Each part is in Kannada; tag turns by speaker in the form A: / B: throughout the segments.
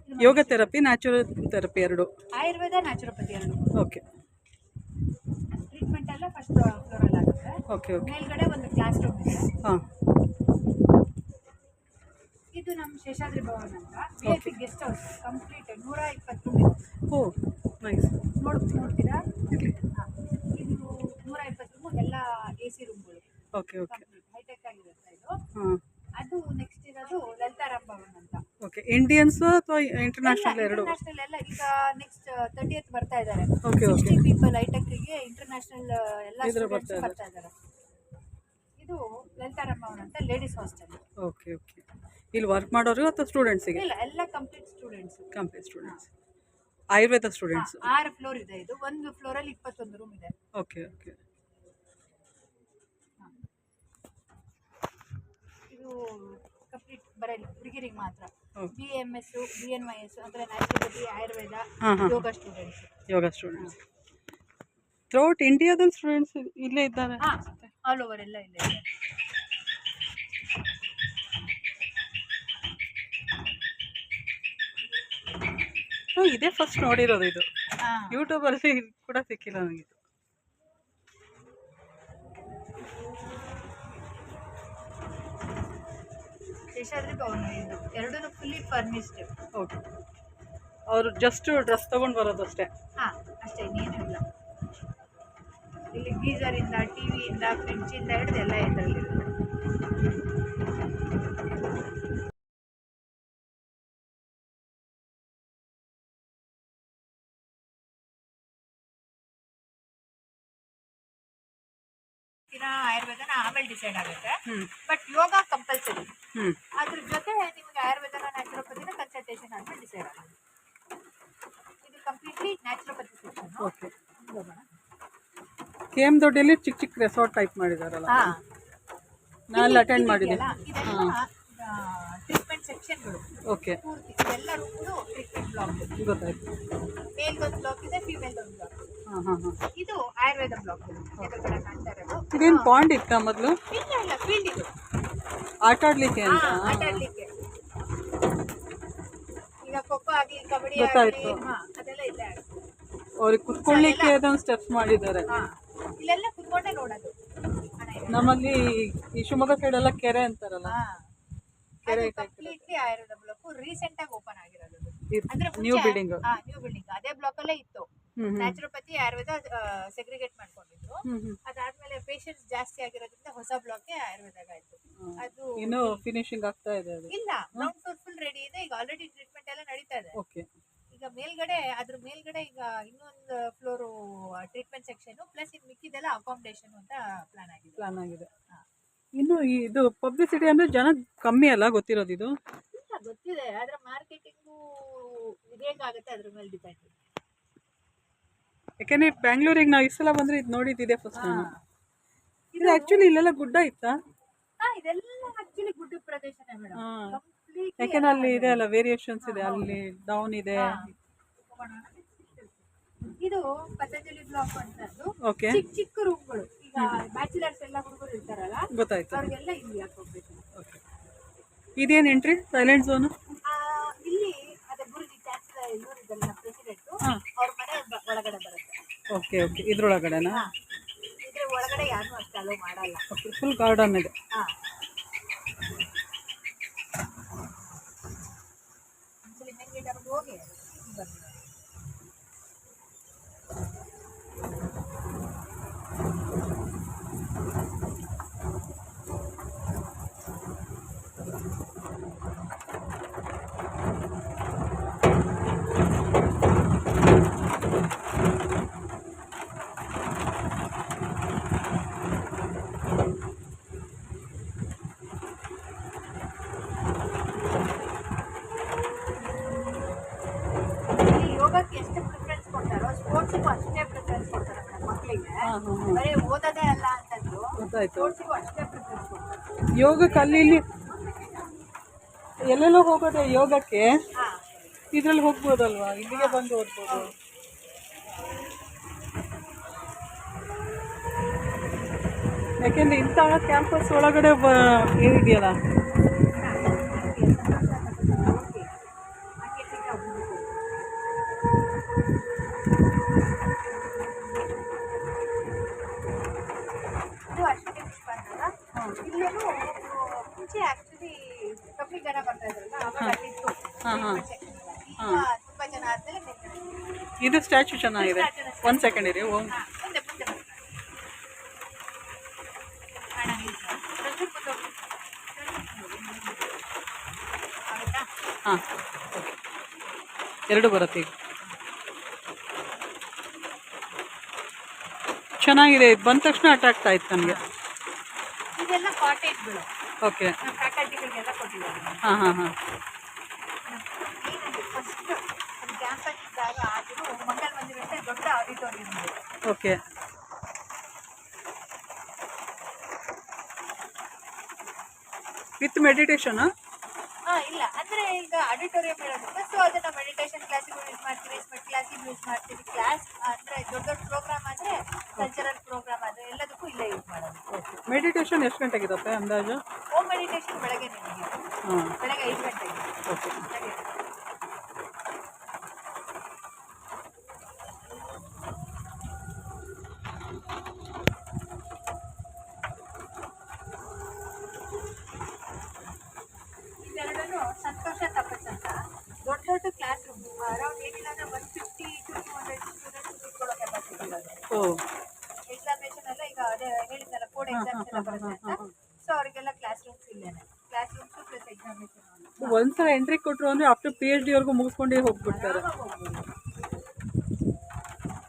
A: ಯೋಗ ಥೆರಪಿ, ನ್ಯಾಚುರಲ್ ಥೆರಪಿ ಎರಡು.
B: ಆಯುರ್ವೇದ ನ್ಯಾಚುರೋಪತಿ ಎರಡು.
A: ಓಕೆ
B: ಟ್ರೀಟ್ಮೆಂಟ್ ಎಲ್ಲ ಫಸ್ಟ್ ಫ್ಲೋರಲ್ಲಿ ಆಗುತ್ತೆ.
A: Okay okay.
B: ಮೇಲ್ಗಡೆ ಒಂದು ಕ್ಲಾಸ್ ರೂಮ್ ಇದೆ.
A: ಹಾಂ.
B: ಇದು ನಮ್ಮ ಶೇಷಾದ್ರಿ ಭವನ್ ಅಂತ VIP guest house. Complete 120 room ಇದೆ.
A: Oh nice.
B: ನೋಡ್ತೀರಾ? ಹಾಂ, ಇದು 120 ರೂಮು, ಎಲ್ಲ AC ರೂಮ್ಗಳು.
A: Okay okay.
B: ಹೈಟೆಕ್ ಆಗಿರುತ್ತೆ ಇದು.
A: ಹಾಂ.
B: ಅದು ನೆಕ್ಸ್ಟ್ ಇರೋದು ಲಲಿತಾರಾಮ್ ಭವನ್ ಅಂತ.
A: ಓಕೆ. ಇಂಡಿಯನ್ಸ್ ಅಥವಾ ಇಂಟರ್ನ್ಯಾಷನಲ್ ಎರಡು?
B: ಇಂಟರ್ನ್ಯಾಷನಲ್ ಎಲ್ಲ ಈಗ ನೆಕ್ಸ್ಟ್ 30th ಬರ್ತಾ ಇದ್ದಾರೆ.
A: Okay okay.
B: 60 ಪೀಪಲ್ ಹೈಟೆಕ್ಗೆ ಇಂಟರ್ನ್ಯಾಷನಲ್ ಎಲ್ಲ ಸ್ಟೂಡೆಂಟ್ಸ್ ಬರ್ತಾ ಇದ್ದಾರೆ. ಇದು ಲಲಿತಾರಾಮ್ ಭವನ್ ಅಂತ ಲೇಡೀಸ್ ಹಾಸ್ಟೆಲ್.
A: Okay okay. ಇಲ್ಲಿ ವರ್ಕ್ ಮಾಡೋರು ಅಥವಾ ಸ್ಟೂಡೆಂಟ್ಸಿಗೆ?
B: ಇಲ್ಲ, ಎಲ್ಲ complete students.
A: Complete students, Ayurveda students.
B: 6 floor ಇದೆ ಇದು. ಒಂದು ಫ್ಲೋರಲ್ಲಿ 21 ರೂಮ್ ಇದೆ.
A: Okay okay.
B: ಇದು ಕಂಪ್ಲೀಟ್ ಬರೀ ಹುಡುಗಿರಿಗೆ ಮಾತ್ರ. BMS, BNYS ಅಂದರೆ naturopathy, Ayurveda, yoga students.
A: Yoga students throughout ಇಂಡಿಯಾದಲ್ಲಿ ಸ್ಟೂಡೆಂಟ್ಸ್ ಇಲ್ಲೇ ಇದ್ದಾರೆ.
B: ಆಲ್ ಓವರ್ ಎಲ್ಲ ಇಲ್ಲೇ ಇದೆ.
A: ಇದೇ ಫಸ್ಟ್ ನೋಡಿರೋದು ಇದು. ಯೂಟ್ಯೂಬಲ್ಲಿ ಕೂಡ ಸಿಕ್ಕಿಲ್ಲ ನನಗೆ.
B: ಶೇಷಾದ್ರಿ ಭವನ ಇದು ಎರಡೂ ಫುಲ್ಲಿ ಫರ್ನಿಶ್ಡ್.
A: ಓಕೆ. ಅವರು ಜಸ್ಟ್ ಡ್ರೆಸ್ ತಗೊಂಡು ಬರೋದು ಅಷ್ಟೇ?
B: ಹಾಂ, ಅಷ್ಟೇ, ಇನ್ನೇನು ಇಲ್ಲ. ಇಲ್ಲಿ ಗೀಸರಿಂದ, ಟಿವಿಯಿಂದ, ಫ್ರಿಡ್ಜಿಂದ ಹಿಡಿದು ಎಲ್ಲ ಇದರಲ್ಲಿ. ಆಯುರ್ವೇದನ ಆಮೇಲೆ ಡಿಸೈಡ್ ಆಗುತ್ತೆ. But yoga compulsory. ಅದ್ರ ಜೊತೆ ನಿಮಗೆ ಆಯುರ್ವೇದನ ನ್ಯಾಚುರೋಪತಿನ ಕನ್ಸಲ್ಟೇಷನ್ ಆದ್ಮೇಲೆ ಡಿಸೈಡ್ ಆಗುತ್ತೆ. ಇದು completely naturopathy section.
A: Okay. KM ದೊಡ್ಡಲ್ಲಿ ಚಿಕ್ಕ ಚಿಕ್ಕ ರೆಸಾರ್ಟ್ ಟೈಪ್ ಮಾಡಿದಾರಲ್ಲ, ನಾನು ಅಟೆಂಡ್ ಮಾಡಿದ್ದೆ.
B: ಟ್ರೀಟ್ಮೆಂಟ್ ಸೆಕ್ಷನ್ಗಳು.
A: ಓಕೆ.
B: ಎಲ್ಲ ರೂಮ್ಗಳು ಟ್ರೀಟ್ಮೆಂಟ್ ಬ್ಲಾಕ್.
A: ಗೊತ್ತಾಯ್ತು.
B: ಮೇಲ್ಗೊಂದು ಬ್ಲಾಕ್ ಇದೆ, ಫೀಮೇಲ್ ಒಂದು ಬ್ಲಾಕ್. ಇದು ಆಯುರ್ವೇದ ಬ್ಲಾಕ್. ಎದುರುಗಡೆ ಕಾಣ್ತಾ ಇರೋದು.
A: ಇದೇನು ಪಾಂಡ್ ಇತ್ತಾ ಮೊದಲು?
B: ಇಲ್ಲ ಇಲ್ಲ, ಫೀಲ್ಡ್ ಇದು.
A: ಆಟ ಆಡ್ಲಿಕ್ಕೆ ಅಂತ?
B: ಆಟ ಆಡ್ಲಿಕ್ಕೆ. ಈಗ ಖೋಖೋ ಆಗಲಿ, ಕಬಡ್ಡಿ
A: ಗೊತ್ತಾಯ್ತು.
B: ಅದೆಲ್ಲ ಇಲ್ಲೇ ಆಗುತ್ತೆ.
A: ಅವ್ರಿಗೆ ಕುತ್ಕೊಳ್ಳಿಕ್ಕೆ ಅದೊಂದು ಸ್ಟೆಪ್ಸ್ ಮಾಡಿದ್ದಾರೆ.
B: ಇಲ್ಲೆಲ್ಲ ಕುತ್ಕೊಂಡೇ ನೋಡೋದು.
A: ನಮ್ಮಲ್ಲಿ ಈ ಶಿವಮೊಗ್ಗ ಸೈಡ್ ಎಲ್ಲ ಕೆರೆ ಅಂತಾರಲ್ಲ, ಕೆರೆ
B: ಕಂಪ್ಲೀಟ್ಲಿ ಆಯುರ್ವೇದ ಬ್ಲಾಕ್. ರೀಸೆಂಟ್ ಆಗಿ ಓಪನ್ ಆಗಿರೋದು. ಅಂದ್ರೆ
A: ನ್ಯೂ ಬಿಲ್ಡಿಂಗ್.
B: New building. ಅದೇ ಬ್ಲಾಕ್ ಅಲ್ಲೇ ಇತ್ತು. ನ್ಯಾಚುರೋಪತಿ, ಆಯುರ್ವೇದ ಸೆಗ್ರಿಗೇಟ್ ಮಾಡ್ಕೊಂಡಿದ್ರು. ಅದಾದ್ಮೇಲೆ ಪೇಷಂಟ್ಸ್ ಜಾಸ್ತಿ ಆಗಿರೋದ್ರಿಂದ ಹೊಸ ಬ್ಲಾಕ್ ಆಯುರ್ವೇದಾಗ ಆಯ್ತು. ಅದು
A: ಇನ್ನು ಫಿನಿಶಿಂಗ್ ಆಗ್ತಾ ಇದೆ ಅದು?
B: ಇಲ್ಲ, ಗ್ರೌಂಡ್ ಫ್ಲೋರ್ ಫುಲ್ ರೆಡಿ ಇದೆ. ಈಗ ಆಲ್ರೆಡಿ ಟ್ರೀಟ್ಮೆಂಟ್ ಎಲ್ಲ ನಡೀತಾ ಇದೆ.
A: ಓಕೆ.
B: ಈಗ ಮೇಲ್ಗಡೆ, ಅದ್ರ ಮೇಲ್ಗಡೆ ಈಗ ಇನ್ನೊಂದು ಫ್ಲೋರು ಟ್ರೀಟ್ಮೆಂಟ್ ಸೆಕ್ಷನ್ ಪ್ಲಸ್ ಇನ್ನು ಮಿಕ್ಕಿದೆಲ್ಲ ಅಕಾಮಿಡೇಷನ್ ಅಂತ ಪ್ಲಾನ್ ಆಗಿದೆ.
A: ಇನ್ನು ಇದು ಪಬ್ಲಿಸಿಟಿ ಅಂದ್ರೆ ಜನ ಕಮ್ಮಿ ಅಲ್ಲ ಗೊತ್ತಿರೋದು ಇದು?
B: ಗೊತ್ತಿದೆ, ಆದ್ರೆ ಮಾರ್ಕೆಟಿಂಗು ಹೇಗಾಗುತ್ತೆ ಅದ್ರ ಮೇಲೆ ಡಿಪೆಂಡ್.
A: ಯಾಕೆಂದ್ರೆ ಬ್ಯಾಂಗ್ಳೂರಿಗೆ ನಾವು ಈ ಸಲ ಬಂದ್ರೆ ಇದು ನೋಡಿದ್ದಿದೆ ಫಸ್ಟ್ ನಾನು. ಇದು ಆಕ್ಚುಲಿ ಇಲ್ಲೆಲ್ಲ ಗುಡ್ಡ ಇತ್ತಾ?
B: ಇದೆಲ್ಲ ಆಕ್ಚುಲಿ ಗುಡ್ಡ ಪ್ರದೇಶನೇ ಮೇಡಮ್.
A: ಯಾಕೆಂದ್ರೆ ಅಲ್ಲಿ ಇದೆ ಅಲ್ಲ, ವೇರಿಯೇಷನ್ಸ್ ಇದೆ, ಅಲ್ಲಿ ಡೌನ್ ಇದೆ.
B: ಇದು ಪತಂಜಲಿ ಬ್ಲಾಕ್ ಅಂತದ್ದು.
A: ಓಕೆ.
B: ಚಿಕ್ಕ ಚಿಕ್ಕ ರೂಮ್ಗಳು. ಈಗ ಬ್ಯಾಚುಲರ್ಸ್ ಎಲ್ಲ ಹುಡುಗರು ಇರ್ತಾರಲ್ಲ,
A: ಗೊತ್ತಾಯ್ತು.
B: ಅವ್ರಿಗೆಲ್ಲ ಇಲ್ಲಿ ಹಾಕೋಬೇಕು.
A: ಇದೇನು ಎಂಟ್ರಿ? Silent zone?
B: ಇಲ್ಲಿ ಅದೇ ಗುರುಜಿ ಚಾನ್ಸಲರ್ ಇಲ್ಲೂರಿದ್ದಲ್ಲ ಪ್ರೆಸಿಡೆಂಟ್, ಅವ್ರ ಮನೆ ಒಳಗಡೆ ಬರುತ್ತೆ.
A: Okay okay. ಇದ್ರೊಳಗಡೆನಾ?
B: ಇದ್ರ ಒಳಗಡೆ ಯಾರು ಅಷ್ಟು ಅಲೋ ಮಾಡಲ್ಲ.
A: ಓಕೆ. ಫುಲ್ ಗಾರ್ಡನ್ ಇದೆ.
B: ಹೋಗಿ ಯೋಗಕ್ಕೆ ಎಷ್ಟು ಪ್ರಿಫರೆನ್ಸ್ ಕೊಡ್ತಾರೋ ಸ್ಪೋರ್ಟ್ಸಿಗೂ ಅಷ್ಟೇ ಪ್ರಿಫರೆನ್ಸ್ ಕೊಡ್ತಾರೆ ಮೇಡಮ್ ಮಕ್ಕಳಿಗೆ. ಬರೀ ಓದೋದೇ ಅಲ್ಲ ಅಂತಂದ್ರು, ಸ್ಪೋರ್ಟ್ಸಿಗೂ ಅಷ್ಟೇ ಪ್ರಿಫರೆನ್ಸ್ ಕೊಡ್ತಾರೆ.
A: ಯೋಗಕ್ಕೆ ಅಲ್ಲಿ ಇಲ್ಲಿ ಎಲ್ಲೆಲ್ಲೋ ಹೋಗೋದೆ ಯೋಗಕ್ಕೆ, ಇದ್ರಲ್ಲಿ ಹೋಗ್ಬೋದಲ್ವಾ? ಇಲ್ಲಿಗೆ ಬಂದು ಓದ್ಬೋದು. ಯಾಕೆಂದ್ರೆ ಇಂಥ ಕ್ಯಾಂಪಸ್ ಒಳಗಡೆ ಇದೆಯಲ್ಲ.
B: ಇದು ಅಶ್ವಿನಿ ಪುಷ್ಪ ಅಂತಲ್ಲ. ಇಲ್ಲೇನು ಮುಂಚೆ ಆಕ್ಚುಲಿ ಕಮ್ಮಿ ಜನ ಬರ್ತಾ ಇದ್ರಲ್ಲ, ಅವಾಗ ಅಲ್ಲಿತ್ತು treatment section ಎಲ್ಲ. ಈಗ ತುಂಬಾ ಜನ ಆದ್ಮೇಲೆ ಮೇಲ್ಗಡೆ
A: ಇದು ಸ್ಟ್ಯಾಚು ಚೆನ್ನಾಗಿದೆ. ಒಂದು ಸೆಕೆಂಡ್ ಇರಿ.
B: ಮುಂದೆ ಮುಂದೆ ಬರ್ತಾರೆ. ಅಣ್ಣ ನಿಲ್ಸು. ಒಂಚೂರು ಮುಂದೆ ಹೋಗು. ಆಗುತ್ತಾ?
A: ಹಾಂ, ಎರಡು ಬರುತ್ತೆ ಈಗ. ಚೆನ್ನಾಗಿದೆ. ಇದು ಬಂದ ತಕ್ಷಣ ಅಟ್ರಾಕ್ಟ್ ಆಯ್ತು ನನಗೆ.
B: ಇದೆಲ್ಲ ಕಾಟೇಜ್ಗಳು
A: ಓಕೆ.
B: ನಮ್ಮ ಫ್ಯಾಕಲ್ಟಿಗಳಿಗೆಲ್ಲ ಕೊಟ್ಟಿದ್ದಾರೆ.
A: ಹಾಂ ಹಾಂ ಹಾಂ.
B: ಏನಂದ್ರೆ ಫಸ್ಟ್ ನಮ್ಮ ಕ್ಯಾಂಪಸ್ ಇದ್ದಾಗ ಆದರೂ ಮಂಗಲ್ ಮಂದಿರ ಅಂತ ದೊಡ್ಡ ಆಡಿಟೋರಿಯಂ ಇದೆ.
A: ಓಕೆ. With meditation?
B: ಇಲ್ಲ ಅಂದ್ರೆ ಈಗ ಆಡಿಟೋರಿಯಂ ಇರೋದ್ರಿಂದ ಸೊ ಅದನ್ನ ಮೆಡಿಟೇಷನ್ ಕ್ಲಾಸಿಗೂ ಯೂಸ್ ಮಾಡ್ತೀವಿ, ಸ್ಪೆಟ್ ಕ್ಲಾಸಿಗೂ ಯೂಸ್ ಮಾಡ್ತೀವಿ. ಕ್ಲಾಸ್ ಅಂದ್ರೆ ದೊಡ್ಡ ದೊಡ್ಡ ಪ್ರೋಗ್ರಾಮ್ ಆದ್ರೆ, ಕಲ್ಚರಲ್ ಪ್ರೋಗ್ರಾಮ್ ಆದ್ರೆ ಎಲ್ಲದಕ್ಕೂ ಇಲ್ಲೇ ಯೂಸ್ ಮಾಡೋದು.
A: ಮೆಡಿಟೇಷನ್ ಎಷ್ಟು ಗಂಟೆಗಿರುತ್ತೆ ಅಂದಾಜು?
B: ಹೋಮ್ ಮೆಡಿಟೇಷನ್ ಬೆಳಗ್ಗೆ ನಿಮಗೆ
A: ಹಾಂ,
B: ಬೆಳಗ್ಗೆ 5 ಗಂಟೆಗೆ.
A: ಓಕೆ.
B: ಇದೆರಡನ್ನು ಸಂತೋಷ ತಪಸ್ ಅಂತ ದೊಡ್ಡ ದೊಡ್ಡ ಕ್ಲಾಸ್ ರೂಮ್, ಅರೌಂಡ್ ಏನಿಲ್ಲ ಅಂದ್ರೆ 150 to 200 ಸ್ಟೂಡೆಂಟ್ಸ್ ಕೂತ್ಕೊಳ್ಳೋ ಕೆಪಾಸಿಟಿ ಇರೋದು.
A: ಓ,
B: ಎಕ್ಸಾಮಿನೇಷನ್ ಎಲ್ಲ ಈಗ ಅದೇ ಹೇಳಿದ್ನಲ್ಲ, ಕೋಡ್ ಎಕ್ಸಾಮ್ಸ್ ಎಲ್ಲ ಬರುತ್ತೆ ಅಂತ. ಸೊ ಅವರಿಗೆಲ್ಲ ಕ್ಲಾಸ್ ರೂಮ್ಸ್ ಇಲ್ಲೇನೆ, ಕ್ಲಾಸ್ ರೂಮ್ಸ್ ಪ್ಲಸ್ ಎಕ್ಸಾಮಿನೇಷನ್.
A: ಒಂದ್ಸಲ ಎಂಟ್ರಿ ಕೊಟ್ಟರು ಅಂದರೆ ಆಫ್ಟರ್ PhD ವರ್ಗೂ ಮುಗಿಸ್ಕೊಂಡೇ ಹೋಗ್ಬಿಡ್ತಾರೆ.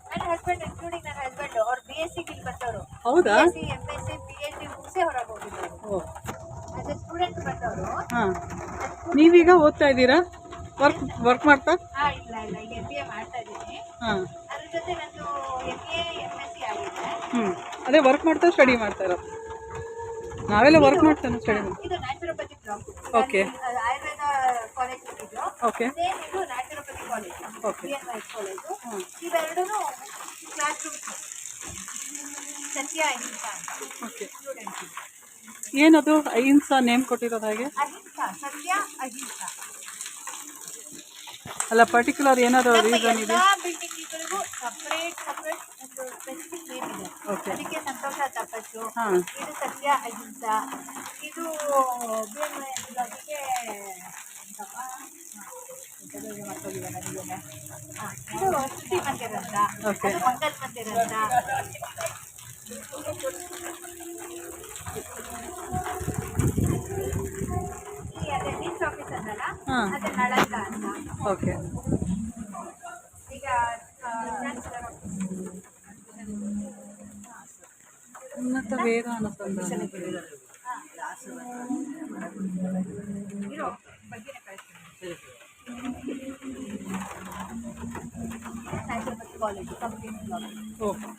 B: ನನ್ನ ಹಸ್ಬೆಂಡ್ ಇನ್ಕ್ಲೂಡಿಂಗ್ ನನ್ನ ಹಸ್ಬೆಂಡ್ ಅವ್ರು BSc ಇಲ್ಲಿ ಬಂದವರು.
A: ಹೌದಾ?
B: BSc MSc PhD ಮುಗಿಸೇ ಹೊರಗೆ ಹೋಗಿದ್ದಾರೆ.
A: ಓ,
B: ಆಸ್ ಎ ಸ್ಟೂಡೆಂಟ್ ಬಂದವರು.
A: ಹಾಂ. ನೀವೀಗ ಓದ್ತಾ ಇದ್ದೀರಾ? ವರ್ಕ್ ಮಾಡ್ತಾ?
B: ಇಲ್ಲ ಇಲ್ಲ, ಈಗ MBA ಮಾಡ್ತಾ ಇದ್ದೀನಿ.
A: ಹಾಂ.
B: ಅದ್ರ ಜೊತೆ ನಂದು MA MSc ಆಗಿದೆ.
A: ಅದೇ ವರ್ಕ್ ಮಾಡ್ತಾ ಸ್ಟಡಿ ಮಾಡ್ತಾ ಇರೋದು. ನಾವೆಲ್ಲ ವರ್ಕ್ ಮಾಡ್ತಾನೆ ಸ್ಟಡಿ ಮಾಡ್ತೀವಿ.
B: ಇದು naturopathy block.
A: Okay.
B: Ayurveda college ಇದು.
A: ಓಕೆ.
B: ಸೇಮ್ ಇದು naturopathy college,
A: okay.
B: BNY college. ಇವೆರಡೂ ಕ್ಲಾಸ್ ರೂಮ್ಸ್. ಸತ್ಯ ಅಹಿಂಸಾ ಅಂತ
A: ಓಕೆ.
B: ಸ್ಟೂಡೆಂಟ್ಸ್.
A: ಏನದು ಅಹಿಂಸಾ ನೇಮ್ ಕೊಟ್ಟಿರೋದು ಹಾಗೆ?
B: ಅಹಿಂಸಾ, ಸತ್ಯ ಅಹಿಂಸಾ.
A: ಅಲ್ಲ, ಪರ್ಟಿಕ್ಯುಲರ್ ಏನಾದರೂ
B: ನಮ್ಮ
A: ರೀಸನ್ ಇದೆ?
B: ಎಲ್ಲಾ ಬಿಲ್ಡಿಂಗ್ಗಳಿಗೂ ಸಪ್ರೇಟ್ ಒಂದು ಸ್ಪೆಸಿಫಿಕ್ ನೇಮ್ ಇದೆ.
A: ಓಕೆ.
B: ಅದಕ್ಕೆ ಸಂತೋಷ ತಪಸ್ಸು,
A: ಹಾಂ.
B: ಇದು ಸತ್ಯ ಅಹಿಂಸಾ, ಇದು BNY ಅದಕ್ಕೆ ಇದು ಶ್ರುತಿ ಮಂದಿರ ಅಂತ,
A: ಓಕೆ.
B: ಅದು ಮಂಗಲ್ ಮಂದಿರ ಅಂತ. ಈ ಅದೇ ಡಿಸ್ ಆಫೀಸ್ ಅನ್ನಲ್ಲ,
A: ಹಾಂ.
B: ಅದೇ ನಳಂದ ಅಂತ.
A: ಓಕೆ.
B: ಈಗ ಚಾನ್ಸಲರ್
A: ಉನ್ನತ ವೇದ ಅನುಸಂಧಾನ.
B: ಇರೋ ಬಗ್ಗೆನೇ ಕಳಿಸ್ತೀನಿ. Naturopathy college, complete block.
A: Okay.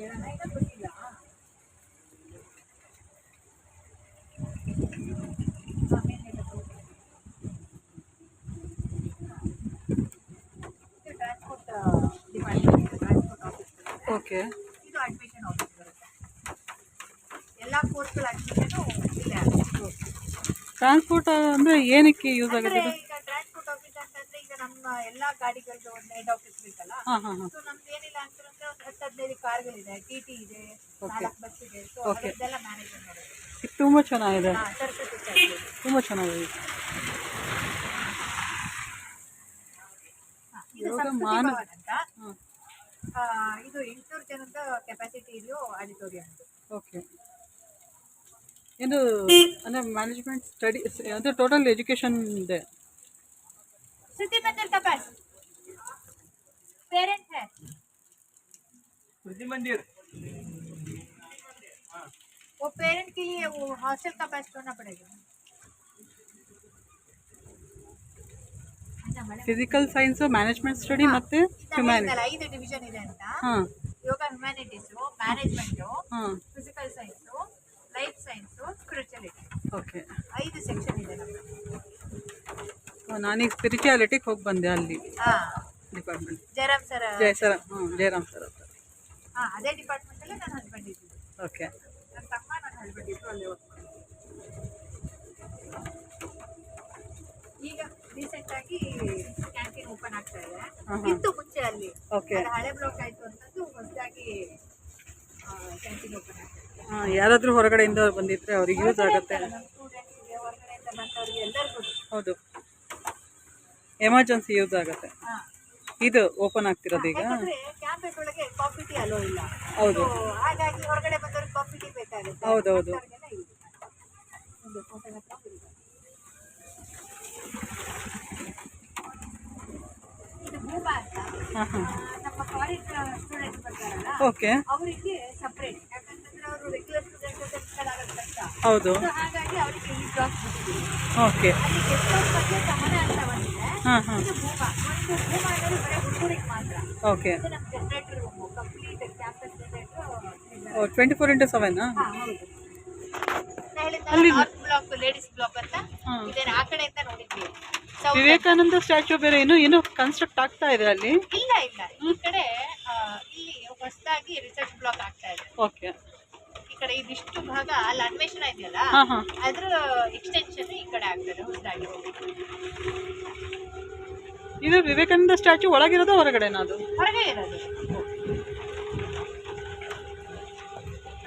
B: ಇನ್ನೊಂದು ಗೊತ್ತಿಲ್ಲ. ಇದು transport department, transport office.
A: Okay.
B: ಇದು ಅಡ್ಮಿಷನ್ ಆಫೀಸ್ ಬರುತ್ತೆ. ಎಲ್ಲ ಕೋರ್ಸ್ಗಳ ಅಡ್ಮಿಷನು ಇಲ್ಲೇ ಆಗುತ್ತೆ.
A: ಟ್ರಾನ್ಸ್ಪೋರ್ಟ್ ಅಂದರೆ ಏನಕ್ಕೆ ಯೂಸ್
B: ಅಂದ್ರೆ
A: ಆಗುತ್ತೆ?
B: ಈಗ ಟ್ರಾನ್ಸ್ಪೋರ್ಟ್ ಆಫೀಸ್ ಅಂತಂದ್ರೆ ಈಗ ನಮ್ಮ ಎಲ್ಲಾ ಗಾಡಿಗಳದ್ದು ಒಂದು ಹೆಡ್ ಆಫೀಸ್ ಬೇಕಲ್ಲ.
A: ಹಾಂ ಹಾಂ ಹಾಂ.
B: ಸೊ ನಮ್ದು ಏನಿಲ್ಲ ಅಂತಂದ್ರೆ ಒಂದು 10-15 ಕಾರ್ಗಳಿದೆ, TT ಇದೆ, 4 ಬಸ್ ಇದೆ. So
A: Okay.
B: ಅದೆಲ್ಲ ಮ್ಯಾನೇಜ್ಮೆಂಟ್ ಮಾಡೋದು.
A: ಇದು ತುಂಬ ಚೆನ್ನಾಗಿದೆ.
B: ಸರಸ್ವತಿ ಸೈಡ್.
A: ತುಂಬ ಚೆನ್ನಾಗಿದೆ.
B: ಇದು
A: ಯೋಗ
B: ಸಂಸ್ಕೃತಿ
A: ಮಾನ.
B: ಭವನ್ ಅಂತ.
A: ಹಾಂ.
B: ಇದು 800 ಜನದ ಕೆಪಾಸಿಟಿ ಇರೋ ಆಡಿಟೋರಿಯಂ.
A: ಓಕೆ. ಇದು ಅಂದರೆ ಮ್ಯಾನೇಜ್ಮೆಂಟ್ ಸ್ಟಡಿ ಅಂದರೆ ಟೋಟಲ್ ಎಜುಕೇಷನ್ ಇದೆ.
B: श्रुति मंदिर का पास पेरेंट है।
C: श्रुति मंदिर
B: वो पेरेंट के लिए वो हॉस्टल का पास करना पड़ेगा।
A: ಫಿಸಿಕಲ್ ಸೈನ್ಸು, ಮ್ಯಾನೇಜ್ಮೆಂಟ್ ಸ್ಟಡಿ ಮತ್ತು ಹ್ಯುಮ್ಯಾನಿಟಿ.
B: 5 ಡಿವಿಷನ್ ಇದೆ ಅಂತ.
A: ಹಾಂ.
B: ಯೋಗ, ಹ್ಯುಮ್ಯಾನಿಟೀಸು, ಮ್ಯಾನೇಜ್ಮೆಂಟು,
A: ಹಾಂ.
B: Physical science, life science, spirituality.
A: Okay.
B: 5 section ಇದೆ ನಮ್ಮದು.
A: ನಾನೀಗ ಸ್ಪಿರಿಚುಯಾಲಿಟಿಗೆ ಹೋಗಿ ಬಂದೆ ಅಲ್ಲಿ
B: ಹಾಂ.
A: Department.
B: Jayaram sir.
A: Jayaram sir ಹತ್ರ.
B: ಅದೇ ಡಿಪಾರ್ಟ್ಮೆಂಟಲ್ಲೇ ನನ್ನ ಹಸ್ಬೆಂಡ್ ಇದ್ದಿದ್ದು.
A: ಓಕೆ.
B: ನನ್ನ ತಮ್ಮ ನನ್ನ ಹಸ್ಬೆಂಡ್ ಇದ್ರು ಅಲ್ಲೇ ವರ್ಕ್ ಮಾಡೋದು. ಈಗ ರೀಸೆಂಟ್ ಆಗಿ ಕ್ಯಾಂಟೀನ್ ಓಪನ್ ಆಗ್ತಾ ಇದೆ. ಇತ್ತು ಮುಂಚೆ ಅಲ್ಲಿ,
A: ಓಕೆ.
B: ಅದು ಹಳೆ ಬ್ಲಾಕ್ ಆಯ್ತು ಅಂತಂದು ಹೊಸದಾಗಿ ಕ್ಯಾಂಟೀನ್ ಓಪನ್ ಆಗ್ತಾ ಇದೆ.
A: ಯಾರಾದರೂ ಹೊರಗಡೆಯಿಂದ ಬಂದಿದ್ರೆ ಅವ್ರಿಗೆ ಯೂಸ್ ಆಗುತ್ತೆ.
B: ನಮ್ಮ ಸ್ಟೂಡೆಂಟ್ಸ್ಗೆ, ಹೊರಗಡೆಯಿಂದ ಬಂದವರಿಗೆ ಎಲ್ಲರಿಗೂ.
A: ಹೌದು, ಎಮರ್ಜೆನ್ಸಿ ಯೂಸ್ ಆಗುತ್ತೆ. ಇದು ಓಪನ್ ಆಗ್ತಿರೋದು ಈಗ.
B: ಯಾಕಂದ್ರೆ ಕ್ಯಾಂಪಸ್ ಒಳಗೆ ಕಾಫಿ ಟೀ ಅಲೋ ಇಲ್ಲ.
A: ಹೌದು.
B: ಹಾಗಾಗಿ ಹೊರಗಡೆ ಬಂದವ್ರಿಗೆ ಕಾಫಿ ಟೀ ಬೇಕಾಗುತ್ತೆ.
A: ಹೌದೌದು.
B: ಅಂಥವ್ರಿಗೆಲ್ಲ ಇದು. ಒಂದು ಫೋಟೋ ಹತ್ರ ಇದು ಭೂಮಾ ಅಂತ ನಮ್ಮ ಫಾರಿನ್ ಸ್ಟೂಡೆಂಟ್ಸ್ ಬರ್ತಾರಲ್ಲ,
A: ಓಕೆ.
B: ಅವರಿಗೆ ಸಪ್ರೇಟ್. ಯಾಕಂತಂದ್ರೆ ಅವರು ರೆಗ್ಯುಲರ್ ಸ್ಟೂಡೆಂಟ್ಸ್ ಆಗೋದು ಕಷ್ಟ.
A: ಹೌದು.
B: So ಹಾಗಾಗಿ ಅವರಿಗೆ ಈ ಬ್ಲಾಕ್ ಬಿಟ್ಟಿದ್ದೀವಿ.
A: ಓಕೆ.
B: ಅಲ್ಲಿ ಗೆಸ್ಟ್ ಹೌಸ್ ಬಗ್ಗೆ ಸಮಾನ ಅಂತ ಬಂದಿದೆ.
A: ಹಾಂ ಹಾಂ.
B: ಇದು ಭೂಮಾ. ಒಂದು ಭೂಮಾ ಅನ್ನೋದು ಬರೀ ಹುಡುಗರಿಗೆ ಮಾತ್ರ.
A: ಓಕೆ.
B: ಇದು ನಮ್ಮ generator room, complete campus generator.
A: 24x7?
B: ಹೌದು. ನಾರ್ತ್ ಬ್ಲಾಕ್, ಲೇಡೀಸ್ ಬ್ಲಾಕ್ ಅಂತ ಇದೇನು ಆ ಕಡೆಯಿಂದ ನೋಡಿದ್ವಿ.
A: ವಿವೇಕಾನಂದ ಸ್ಟ್ಯಾಚ್ಯೂ ಬೇರೆ ಏನು ಕನ್ಸ್ಟ್ರಕ್ಟ್ ಆಗ್ತಾ ಇದೆ ಅಲ್ಲಿ?
B: ಇಲ್ಲ ಇಲ್ಲ, ಈ ಕಡೆ ಇಲ್ಲಿ ಹೊಸದಾಗಿ ರಿಸರ್ಚ್ ಬ್ಲಾಕ್ ಆಗ್ತಾ ಇದೆ.
A: ಓಕೆ.
B: ಈ ಕಡೆ ಇದಿಷ್ಟು ಭಾಗ ಅಲ್ಲಿ ಅನ್ವೇಷಣೆ ಇದೆಯಲ್ಲ, ಅದ್ರ ಎಕ್ಸ್ಟೆನ್ಷನ್ ಈ ಕಡೆ ಆಗ್ತದೆ ಹೊಸದಾಗಿ.
A: ಇದು ವಿವೇಕಾನಂದ ಸ್ಟ್ಯಾಚ್ಯೂ ಒಳಗಿರೋದು ಹೊರಗಡೆನಾ? ಅದು
B: ಹೊರಗೆ ಇರೋದು.